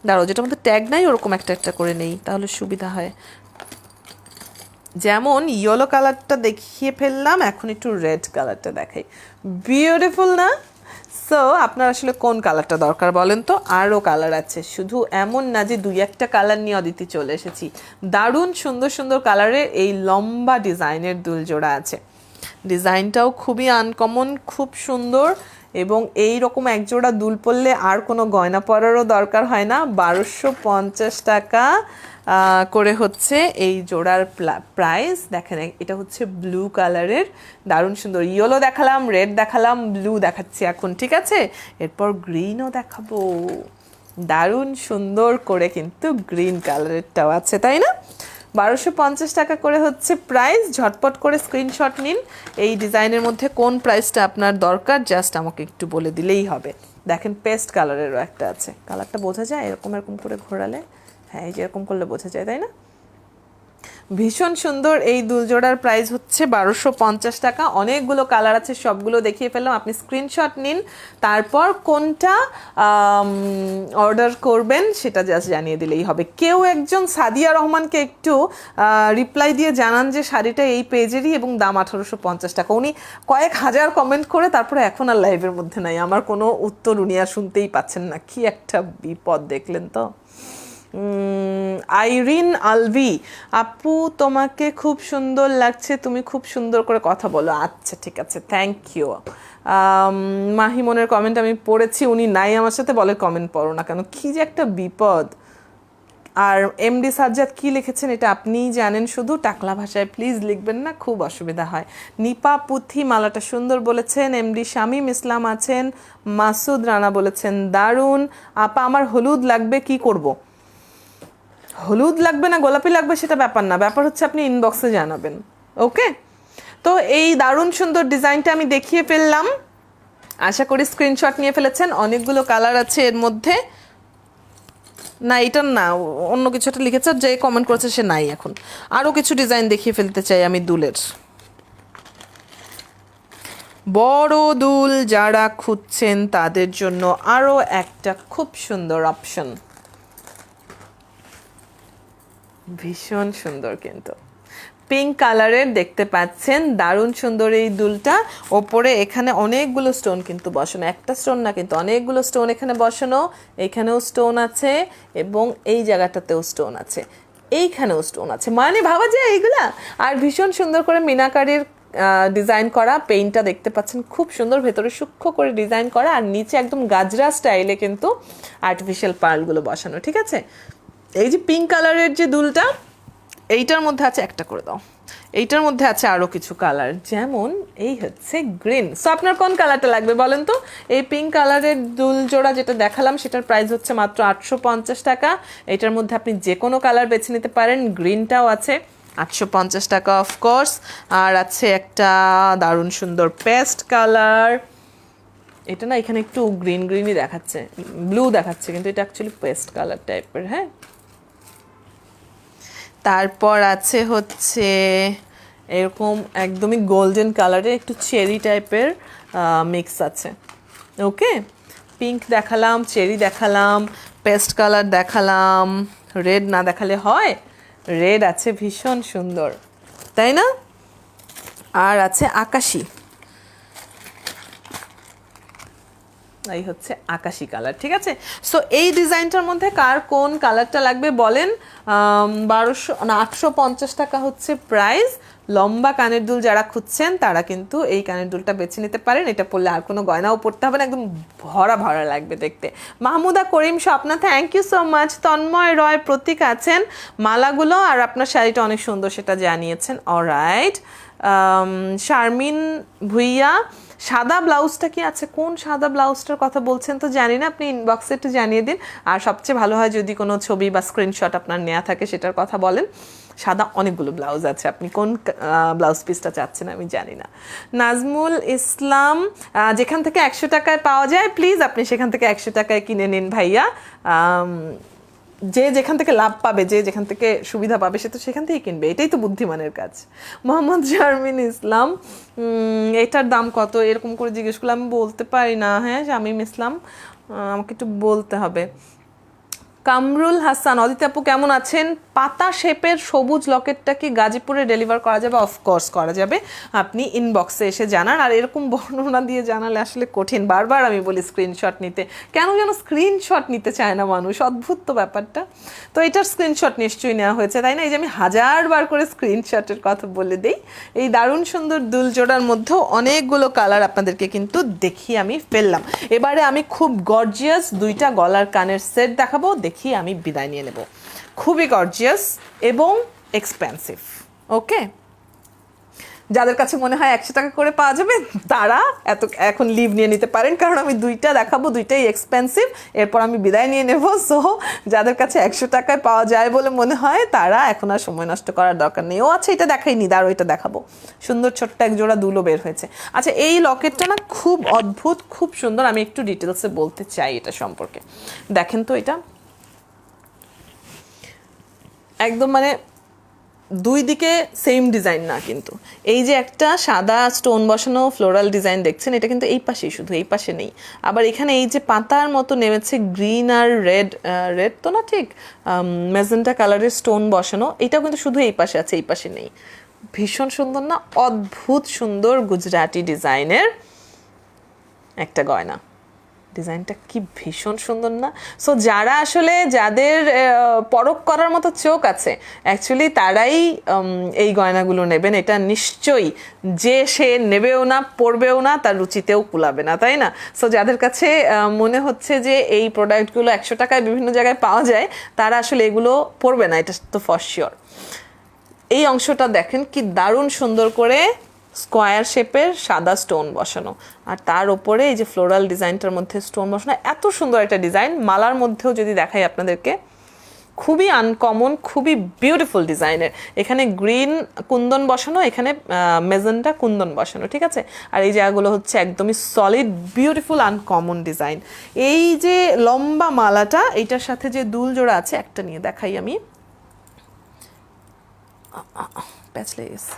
দাঁড়াও, যেটার মধ্যে ট্যাগ নাই ওরকম একটা একটা করে নেই, তাহলে সুবিধা হয়। যেমন ইয়েলো কালারটা দেখিয়ে ফেললাম, এখন একটু রেড কালারটা দেখাই। বিউটিফুল না? সো আপনার আসলে কোন কালারটা দরকার বলেন তো? আরও কালার আছে, শুধু এমন না যে দুই একটা কালার নিয়ে অদিতি চলে এসেছি। দারুণ সুন্দর সুন্দর কালারের এই লম্বা ডিজাইনের দুল জোড়া আছে। ডিজাইনটাও খুবই আনকমন, খুব সুন্দর, এবং এই রকম এক জোড়া দুল পরলে আর কোনো গয়না পরারও দরকার হয় না। 1250 টাকা করে হচ্ছে এই জোড়ার প্রাইস। দেখেন এটা হচ্ছে ব্লু কালারের, দারুণ সুন্দর। ইয়েলো দেখালাম, রেড দেখালাম, ব্লু দেখাচ্ছি এখন, ঠিক আছে? এরপর গ্রিনও দেখাবো, দারুণ সুন্দর করে কিন্তু গ্রিন কালারেরটাও আছে, তাই না? 1250 টাকা করে হচ্ছে প্রাইস। ঝটপট করে স্ক্রিনশট নিন। এই ডিজাইনের মধ্যে কোন প্রাইসটা আপনার দরকার জাস্ট আমাকে একটু বলে দিলেই হবে। দেখেন পেস্ট কালারেরও একটা আছে, কালারটা বোঝা যায় এরকম এরকম করে ঘোরালে? হ্যাঁ, এই যে এরকম করলে বোঝা যায়, তাই না? ভীষণ সুন্দর এই দুল জোড়ার প্রাইস হচ্ছে 1250 টাকা। অনেকগুলো কালার আছে, সবগুলো দেখিয়ে ফেললাম। আপনি স্ক্রিনশট নিন, তারপর কোনটা অর্ডার করবেন সেটা জাস্ট জানিয়ে দিলেই হবে। কেউ একজন সাদিয়া রহমানকে একটু রিপ্লাই দিয়ে জানান যে শাড়িটা এই পেজেরই এবং দাম 1850 টাকা। উনি কয়েক হাজার কমেন্ট করে তারপরে এখন আর লাইভের মধ্যে নাই। আমার কোনো উত্তর উনি আর শুনতেই পাচ্ছেন না। কি একটা বিপদ, দেখলেন তো? আইরিন আলভি, আপু তোমাকে খুব সুন্দর লাগছে, তুমি খুব সুন্দর করে কথা বলো। আচ্ছা ঠিক আছে, থ্যাংক ইউ। মাহিমনের কমেন্ট আমি পড়েছি, উনি নাই আমার সাথে, বলে কমেন্ট পড়ো না কেন। কি যে একটা বিপদ। আর এমডি সাজ্জাদ কি লিখেছেন এটা আপনিই জানেন, শুধু টাকলা ভাষায় প্লিজ লিখবেন না, খুব অসুবিধা হয়। নিপা পুথি মালাটা সুন্দর বলেছেন। এমডি শামীম ইসলাম আছেন। মাসুদ রানা বলেছেন দারুণ। আপা আমার হলুদ লাগবে, কি করব? হলুদ লাগবে না গোলাপি লাগবে সেটা ব্যাপার না, ব্যাপার হচ্ছে আপনি ইনবক্সে জানাবেন। ওকে, তো এই দারুণ সুন্দর ডিজাইনটা আমি দেখিয়ে ফেললাম, আশা করি স্ক্রিনশট নিয়ে ফেলেছেন। অনেকগুলো কালার আছে এর মধ্যে। না এটা না, অন্য কিছু একটা লিখেছে, যে কমেন্ট করেছে সে নাই এখন। আরও কিছু ডিজাইন দেখিয়ে ফেলতে চাই আমি দুলের। বড় দুল যারা খুঁজছেন তাদের জন্য আরও একটা খুব সুন্দর অপশন, ভীষণ সুন্দর কিন্তু পিঙ্ক কালারের দেখতে পাচ্ছেন, দারুণ সুন্দর এই দুলটা। ওপরে এখানে অনেকগুলো স্টোন কিন্তু বসানো, একটা স্টোন না কিন্তু অনেকগুলো স্টোন এখানে বসানো। এখানেও স্টোন আছে এবং এই জায়গাটাতেও স্টোন আছে, এইখানেও স্টোন আছে, মানে ভাবা যায় এইগুলা। আর ভীষণ সুন্দর করে মিনাকারির ডিজাইন করা পেইন্টটা দেখতে পাচ্ছেন, খুব সুন্দর, ভেতরে সূক্ষ্ম করে ডিজাইন করা, আর নিচে একদম গাজরা স্টাইলে কিন্তু আর্টিফিশিয়াল পার্লগুলো বসানো, ঠিক আছে? এই যে পিঙ্ক কালারের যে দুলটা, এইটার মধ্যে আছে, একটা করে দাও, এইটার মধ্যে আছে আরও কিছু কালার, যেমন এই হচ্ছে গ্রিন। সো আপনার কোন কালারটা লাগবে বলেন তো? এই পিঙ্ক কালারের দুল জোড়া যেটা দেখালাম সেটার প্রাইস হচ্ছে মাত্র 850 টাকা। এটার মধ্যে আপনি যে কোনো কালার বেছে নিতে পারেন। গ্রিনটাও আছে 850 টাকা অফকোর্স। আর আছে একটা দারুণ সুন্দর পেস্ট কালার, এটা না এখানে একটু গ্রিন গ্রিনই দেখাচ্ছে, ব্লু দেখাচ্ছে, কিন্তু এটা অ্যাকচুয়ালি পেস্ট কালার টাইপের। হ্যাঁ, তারপর আছে হচ্ছে এরকম একদমই গোল্ডেন কালারের একটু চেরি টাইপের মিক্স আছে। ওকে, পিঙ্ক দেখালাম, চেরি দেখালাম, পেস্ট কালার দেখালাম, রেড না দেখালে হয়? রেড আছে ভীষণ সুন্দর, তাই না? আর আছে আকাশি, এই হচ্ছে আকাশি কালার, ঠিক আছে? সো এই ডিজাইনটার মধ্যে কার কোন কালারটা লাগবে বলেন। 850 টাকা হচ্ছে প্রাইস। লম্বা কানের দুল যারা খুঁজছেন তারা কিন্তু এই কানের দুলটা বেছে নিতে পারেন। এটা পরলে আর কোনো গয়নাও পরতে হবে না, একদম ভরা ভরা লাগবে দেখতে। Mahmuda Karim Swapna, thank you so much. Tanmoy Roy Pratik আছেন, মালাগুলো আর আপনার শাড়িটা অনেক সুন্দর সেটা জানিয়েছেন। অলরাইট, শারমিন ভুইয়া, সাদা ব্লাউজটা কি আছে? কোন সাদা ব্লাউজটার কথা বলছেন তো জানি না, আপনি ইনবক্সে একটু জানিয়ে দিন। আর সবচেয়ে ভালো হয় যদি কোনো ছবি বা স্ক্রিনশট আপনার নেওয়া থাকে সেটার কথা বলেন। সাদা অনেকগুলো ব্লাউজ আছে, আপনি কোন ব্লাউজ পিসটা চাচ্ছেন আমি জানি না। নাজমুল ইসলাম, যেখান থেকে 100 টাকায় পাওয়া যায় প্লিজ আপনি সেখান থেকে 100 টাকায় কিনে নিন ভাইয়া। যে যেখান থেকে লাভ পাবে, যে যেখান থেকে সুবিধা পাবে সে তো সেখান থেকেই কিনবে, এটাই তো বুদ্ধিমানের কাজ। মোহাম্মদ শারমিন ইসলাম, এটার দাম কত এরকম করে জিজ্ঞেস করলে আমি বলতে পারি না। হ্যাঁ, শামীম ইসলাম, আমাকে একটু বলতে হবে। কামরুল হাসান, অদিতি আপু কেমন আছেন? পাতা শেপের সবুজ লকেটটা কি গাজীপুরে ডেলিভার করা যাবে? অফকোর্স করা যাবে, আপনি ইনবক্সে এসে জানান। আর এরকম বর্ণনা দিয়ে জানালে আসলে কঠিন, বারবার আমি বলি স্ক্রিনশট নিতে, কেন যেন স্ক্রিনশট নিতে চায় না মানুষ, অদ্ভুত তো ব্যাপারটা। তো এটার স্ক্রিনশট নিশ্চয়ই নেওয়া হয়েছে, তাই না? এই যে আমি হাজারবার করে স্ক্রিনশটের কথা বলে দিই। এই দারুণ সুন্দর দুল জোড়ার মধ্যেও অনেকগুলো কালার আপনাদেরকে কিন্তু দেখিয়ে আমি ফেললাম। এবারে আমি খুব গর্জিয়াস দুইটা গলার কানের সেট দেখাবো, দেখিয়ে আমি বিদায় নিয়ে নেব। খুবই গর্জিয়াস এবং এক্সপেন্সিভ। ওকে, যাদের কাছে মনে হয় 100 টাকা করে পাওয়া যাবে তারা এখন লিভ নিয়ে নিতে পারেন, কারণ আমি দুইটা দেখাবো, দুইটাই এক্সপেন্সিভ, এরপর আমি বিদায় নিয়ে নেব। সো যাদের কাছে 100 টাকায় পাওয়া যায় বলে মনে হয় তারা এখন আর সময় নষ্ট করার দরকার নেই। ও আচ্ছা, এটা দেখাইনি, দাঁড়ো এটা দেখাবো। সুন্দর ছোট্ট এক জোড়া দুলও বের হয়েছে। আচ্ছা, এই লকেটটা না খুব অদ্ভুত, খুব সুন্দর। আমি একটু ডিটেলসে বলতে চাই এটা সম্পর্কে। দেখেন তো, এটা একদম মানে দুই দিকে সেম ডিজাইন না, কিন্তু এই যে একটা সাদা স্টোন বসানো ফ্লোরাল ডিজাইন দেখছেন, এটা কিন্তু এই পাশেই, শুধু এই পাশে নেই। আবার এখানে এই যে পাতার মতো নেমেছে গ্রিন আর রেড, রেড তো না ঠিক, ম্যাজেন্টা কালারের স্টোন বসানো, এটাও কিন্তু শুধু এই পাশে আছে, এই পাশে নেই। ভীষণ সুন্দর না? অদ্ভুত সুন্দর গুজরাটি ডিজাইনের একটা গয়না। ডিজাইনটা কি ভীষণ সুন্দর না? সো যারা আসলে যাদের পরখ করার মতো চোখ আছে, অ্যাকচুয়ালি তারাই এই গয়নাগুলো নেবেন। এটা নিশ্চয়ই যে সে নেবেও না, পরবেও না, তার রুচিতেও কুলাবে না, তাই না? সো যাদের কাছে মনে হচ্ছে যে এই প্রোডাক্টগুলো 100 টাকায় বিভিন্ন জায়গায় পাওয়া যায়, তারা আসলে এগুলো পরবে না, এটা তো ফর শিওর। এই অংশটা দেখেন কি দারুণ সুন্দর করে স্কোয়ার শেপের সাদা স্টোন বসানো, আর তার ওপরে এই যে ফ্লোরাল ডিজাইনটার মধ্যে স্টোন বসানো। এত সুন্দর একটা ডিজাইন। মালার মধ্যেও যদি দেখাই আপনাদেরকে, খুবই আনকমন, খুবই বিউটিফুল ডিজাইনের। এখানে গ্রিন কুন্দন বসানো, এখানে মেজেন্টা কুন্দন বসানো, ঠিক আছে? আর এই জায়গাগুলো হচ্ছে একদমই সলিড, বিউটিফুল, আনকমন ডিজাইন। এই যে লম্বা মালাটা, এইটার সাথে যে দুল জোড়া আছে, একটা নিয়ে দেখাই আমি। প্যাচ লেগে গেছে।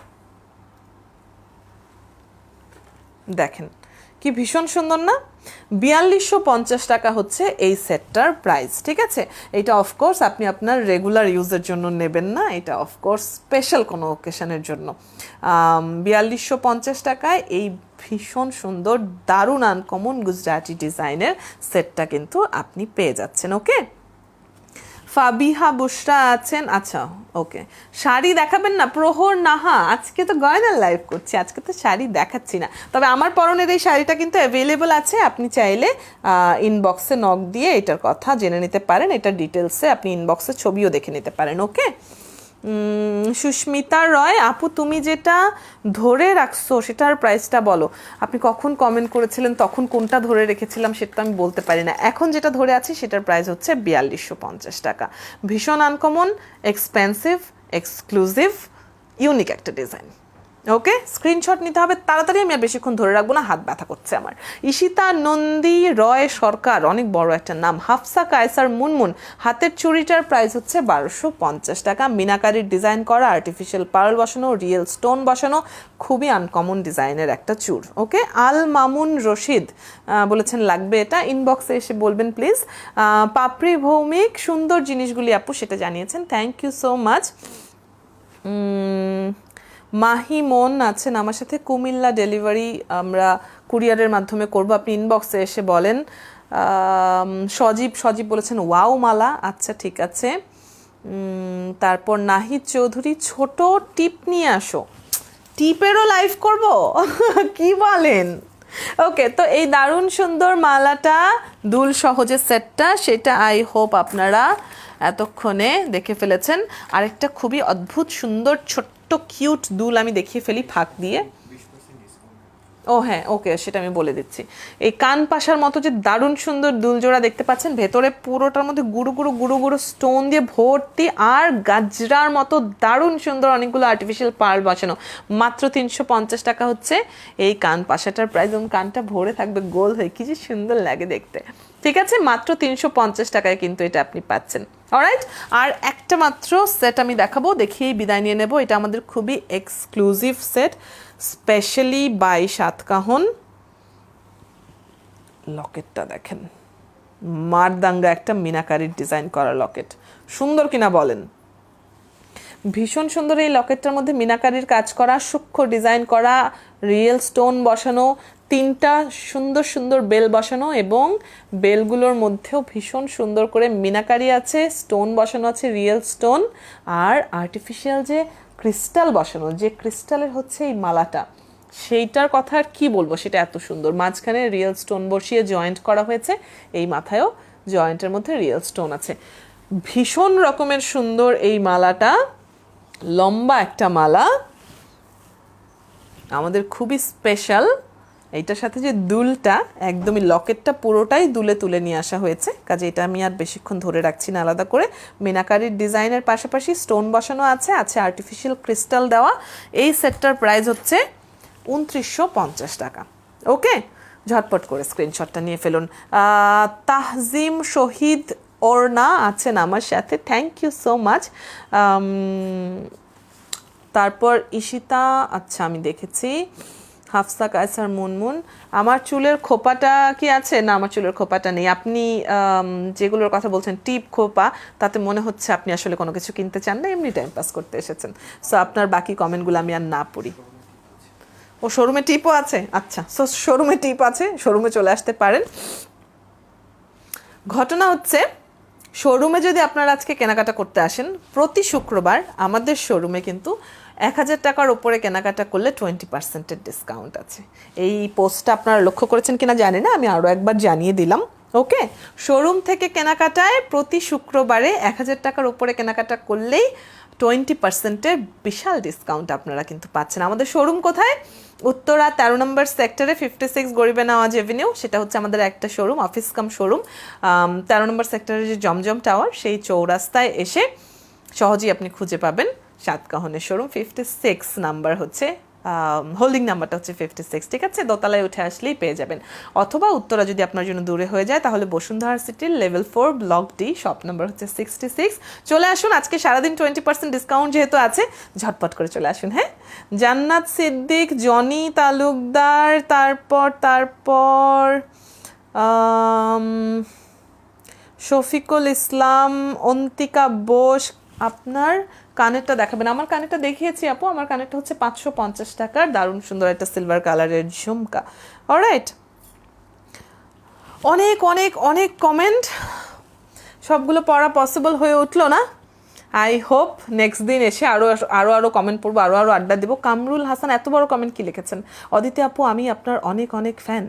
দেখেন কি ভীষণ সুন্দর না? 4250 টাকা হচ্ছে এই সেটটার প্রাইস, ঠিক আছে? এটা অফকোর্স আপনি আপনার রেগুলার ইউজের জন্য নেবেন না, এটা অফকোর্স স্পেশাল কোনো ওকেশনের জন্য। 4250 টাকায় এই ভীষণ সুন্দর দারুণ আনকমন গুজরাটি ডিজাইনের সেটটা কিন্তু আপনি পেয়ে যাচ্ছেন। ওকে, ফাবিহা বুশরা আছেন। আচ্ছা, ওকে, শাড়ি দেখাবেন না? প্রহর নাহা, আজকে তো গয়নার লাইভ করছি, আজকে তো শাড়ি দেখাচ্ছি না। তবে আমার পরনের এই শাড়িটা কিন্তু অ্যাভেলেবল আছে, আপনি চাইলে ইনবক্সে নক দিয়ে এটার কথা জেনে নিতে পারেন। এটার ডিটেলসে আপনি ইনবক্সে ছবিও দেখে নিতে পারেন। ওকে, সুস্মিতা রয় আপু, তুমি যেটা ধরে রাখছো সেটার প্রাইসটা বলো। আপনি কখন কমেন্ট করেছিলেন, তখন কোনটা ধরে রেখেছিলাম সেটা আমি বলতে পারি না। এখন যেটা ধরে আছি সেটার প্রাইস হচ্ছে 4250 টাকা। ভীষণ আনকমন, এক্সপেন্সিভ, এক্সক্লুসিভ, ইউনিক একটা ডিজাইন। ওকে, স্ক্রিনশট নিতে হবে তাড়াতাড়ি, আমি আর বেশিক্ষণ ধরে রাখবো না, হাত ব্যথা করছে আমার। ঈশিতা নন্দী রয় সরকার, অনেক বড় একটা নাম। হাফসা কায়সার মুনমুন, হাতের চুড়িটার প্রাইস হচ্ছে 1250 টাকা। মিনাকারির ডিজাইন করা, আর্টিফিশিয়াল পার্ল বসানো, রিয়েল স্টোন বসানো, খুবই আনকমন ডিজাইনের একটা চুড়। ওকে, আল মামুন রশিদ বলেছেন লাগবে এটা, ইনবক্সে এসে বলবেন প্লিজ। পাপড়ি ভৌমিক, সুন্দর জিনিসগুলি আপু, সেটা জানিয়েছেন, thank you so much. Mahi Mon আছেন আমার সাথে, কুমিল্লা ডেলিভারি আমরা কুরিয়ারের মাধ্যমে করব, আপনি ইনবক্সে এসে বলেন। সজীব বলেছেন ওয়াও মালা, আচ্ছা ঠিক আছে। তারপর নাহিদ চৌধুরী, ছোট টিপ নিয়ে আসো। টিপেরও লাইভ করব? কি বলেন? ওকে, তো এই দারুণ সুন্দর মালাটা, দুল সহজে সেটটা, সেটা আই হোপ আপনারা এতক্ষণে দেখে ফেলেছেন। আরেকটা খুবই অদ্ভুত সুন্দর ছোট্ট কিউট দুল আমি দেখিয়ে ফেলি ফাঁক দিয়ে। ও হ্যাঁ, ওকে, সেটা আমি বলে দিচ্ছি। এই কান পাশার মতো যে দারুণ সুন্দর দুল জোড়া দেখতে পাচ্ছেন, ভেতরে পুরোটার মধ্যে গুঁড়ো গুঁড়ো স্টোন দিয়ে ভর্তি, আর গাজরার মতো দারুণ সুন্দর অনেকগুলো আর্টিফিশিয়াল পার্ল বসানো। মাত্র 350 টাকা হচ্ছে এই কান পাশাটার প্রাইস, এবং কানটা ভরে থাকবে গোল হয়ে, কি যে সুন্দর লাগে দেখতে। ঠিক আছে, মাত্র 350 টাকায় কিন্তু এটা আপনি পাচ্ছেন। অলরাইট, আর একটা মাত্র সেট আমি দেখাবো, দেখিয়েই বিদায় নিয়ে নেব। এটা আমাদের খুবই এক্সক্লুসিভ সেট, স্পেশালি বাই সাতকাহন। লকেটটা দেখেন, মারদাঙ্গা একটা মিনাকারির ডিজাইন করা লকেট। সুন্দর কিনা বলেন? ভীষণ সুন্দর এই লকেটটার মধ্যে মিনাকারির কাজ করা, সূক্ষ্ম ডিজাইন করা, রিয়েল স্টোন বসানো, 3টা সুন্দর সুন্দর বেল বসানো এবং বেলগুলোর মধ্যেও ভীষণ সুন্দর করে মিনাকারি আছে, স্টোন বসানো আছে, রিয়েল স্টোন, আর আর্টিফিশিয়াল যে ক্রিস্টাল বসানো, যে ক্রিস্টালের হচ্ছে এই মালাটা, সেইটার কথা আর কি বলবো, সেটা এত সুন্দর। মাঝখানে রিয়েল স্টোন বসিয়ে জয়েন্ট করা হয়েছে, এই মাথায়ও জয়েন্টের মধ্যে রিয়েল স্টোন আছে। ভীষণ রকমের সুন্দর এই মালাটা, লম্বা একটা মালা, আমাদের খুবই স্পেশাল। এইটার সাথে যে দুলটা, একদমই লকেটটা পুরোটাই দুলে তুলে নিয়ে আসা হয়েছে, কাজে এটা আমি আর বেশিক্ষণ ধরে রাখছি না আলাদা করে। মিনাকারির ডিজাইনের পাশাপাশি স্টোন বসানো আছে, আছে আর্টিফিশিয়াল ক্রিস্টাল দেওয়া। এই সেটটার প্রাইস হচ্ছে 2950 টাকা। ওকে, ঝটপট করে স্ক্রিনশটটা নিয়ে ফেলুন। তাহজিম শহীদ ওরনা আছেন আমার সাথে, থ্যাংক ইউ সো মাচ। তারপর ঈশিতা, আচ্ছা আমি দেখেছি। হাফসা কায়সার মুনমুন, আমার চুলের খোপাটা কি আছে? না, আমার চুলের খোপাটা নেই। আপনি যেগুলোর কথা বলছেন টিপ খোপা, তাতে মনে হচ্ছে আপনি আসলে কোনো কিছু কিনতে চান না, এমনি টাইম পাস করতে এসেছেন। সো আপনার বাকি কমেন্টগুলো আমি আর না পড়ি। ও শোরুমে টিপও আছে? আচ্ছা, সো শোরুমে টিপ আছে, শোরুমে চলে আসতে পারেন। ঘটনা হচ্ছে, শোরুমে যদি আপনারা আজকে কেনাকাটা করতে আসেন, প্রতি শুক্রবার আমাদের শোরুমে কিন্তু 1000 টাকার ওপরে কেনাকাটা করলে 20% ডিসকাউন্ট আছে। এই পোস্টটা আপনারা লক্ষ্য করেছেন কিনা জানি না, আমি আরও একবার জানিয়ে দিলাম। ওকে, শোরুম থেকে কেনাকাটায় প্রতি শুক্রবারে 1000 টাকার ওপরে কেনাকাটা করলেই 20% বিশাল ডিসকাউন্ট আপনারা কিন্তু পাচ্ছেন। আমাদের শোরুম কোথায়? উত্তরা 13 নম্বর সেক্টরে, 56 গরিবে নওয়াজ এভিনিউ, সেটা হচ্ছে আমাদের একটা শোরুম, অফিস কাম শোরুম। 13 নম্বর সেক্টরে যে জমজম টাওয়ার, সেই চৌরাস্তায় এসে সহজেই আপনি খুঁজে পাবেন সাতকাহনের শোরুম। 56 নাম্বার হচ্ছে, হোল্ডিং নাম্বারটা হচ্ছে 56, ঠিক আছে? দোতলায় উঠে আসলেই পেয়ে যাবেন। অথবা উত্তরা যদি আপনার জন্য দূরে হয়ে যায়, তাহলে বসুন্ধরা সিটির level 4 block D, shop number হচ্ছে 66। চলে আসুন, আজকে সারাদিন 20% ডিসকাউন্ট যেহেতু আছে, ঝটপট করে চলে আসুন। হ্যাঁ, জান্নাত সিদ্দিক, জনি তালুকদার, তারপর শফিকুল ইসলাম, অন্তিকা বোস, আপনার কানেরটা দেখাবেন? আমার কানেরটা দেখিয়েছি আপু, আমার কানেরটা হচ্ছে 550 টাকার, দারুণ সুন্দর একটা সিলভার কালারের ঝুমকা। অলরাইট, অনেক অনেক অনেক কমেন্ট, সবগুলো পড়া পসিবল হয়ে উঠলো না। আই হোপ নেক্সট দিন এসে আরও কমেন্ট পড়বো, আরও আড্ডা দেবো। কামরুল হাসান এত বড় কমেন্ট কি লিখেছেন? অদিতি আপু, আমি আপনার অনেক অনেক ফ্যান।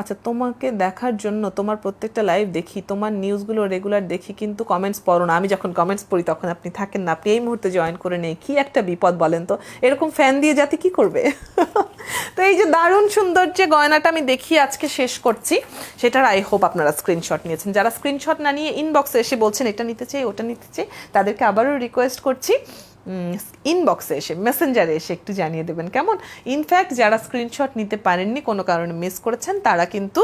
আচ্ছা, তোমাকে দেখার জন্য তোমার প্রত্যেকটা লাইভ দেখি, তোমার নিউজগুলো রেগুলার দেখি, কিন্তু কমেন্টস পড়ো না। আমি যখন কমেন্টস পড়ি তখন আপনি থাকেন না, আপনি এই মুহূর্তে জয়েন করে নেই, কি একটা বিপদ বলেন তো। এরকম ফ্যান দিয়ে যাতে কি করবে? তো এই যে দারুণ সুন্দর যে গয়নাটা আমি দেখিয়ে আজকে শেষ করছি, সেটার আই হোপ আপনারা স্ক্রিনশট নিয়েছেন। যারা স্ক্রিনশট না নিয়ে ইনবক্সে এসে বলছেন এটা নিতে চাই, ওটা নিতে চাই, তাদেরকে আবারও রিকোয়েস্ট করছি ইনবক্সে এসে, মেসেঞ্জারে এসে একটু জানিয়ে দেবেন, কেমন? ইনফ্যাক্ট যারা স্ক্রিনশট নিতে পারেননি, কোনো কারণে মিস করেছেন, তারা কিন্তু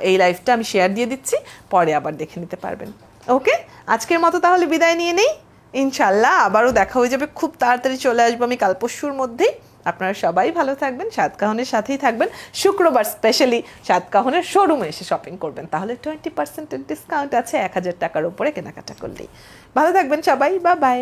এই লাইভটা আমি শেয়ার দিয়ে দিচ্ছি, পরে আবার দেখে নিতে পারবেন। ওকে, আজকের মতো তাহলে বিদায় নিয়ে নেই। ইনশাল্লাহ আবারও দেখা হয়ে যাবে, খুব তাড়াতাড়ি চলে আসবো আমি কাল পরশুর মধ্যেই। আপনারা সবাই ভালো থাকবেন, সাতকাহনের সাথেই থাকবেন। শুক্রবার স্পেশালি সাতকাহনের শোরুমে এসে শপিং করবেন, তাহলে 20% ডিসকাউন্ট আছে 1000 টাকার উপরে কেনাকাটা করলেই। ভালো থাকবেন সবাই, বাই বাই।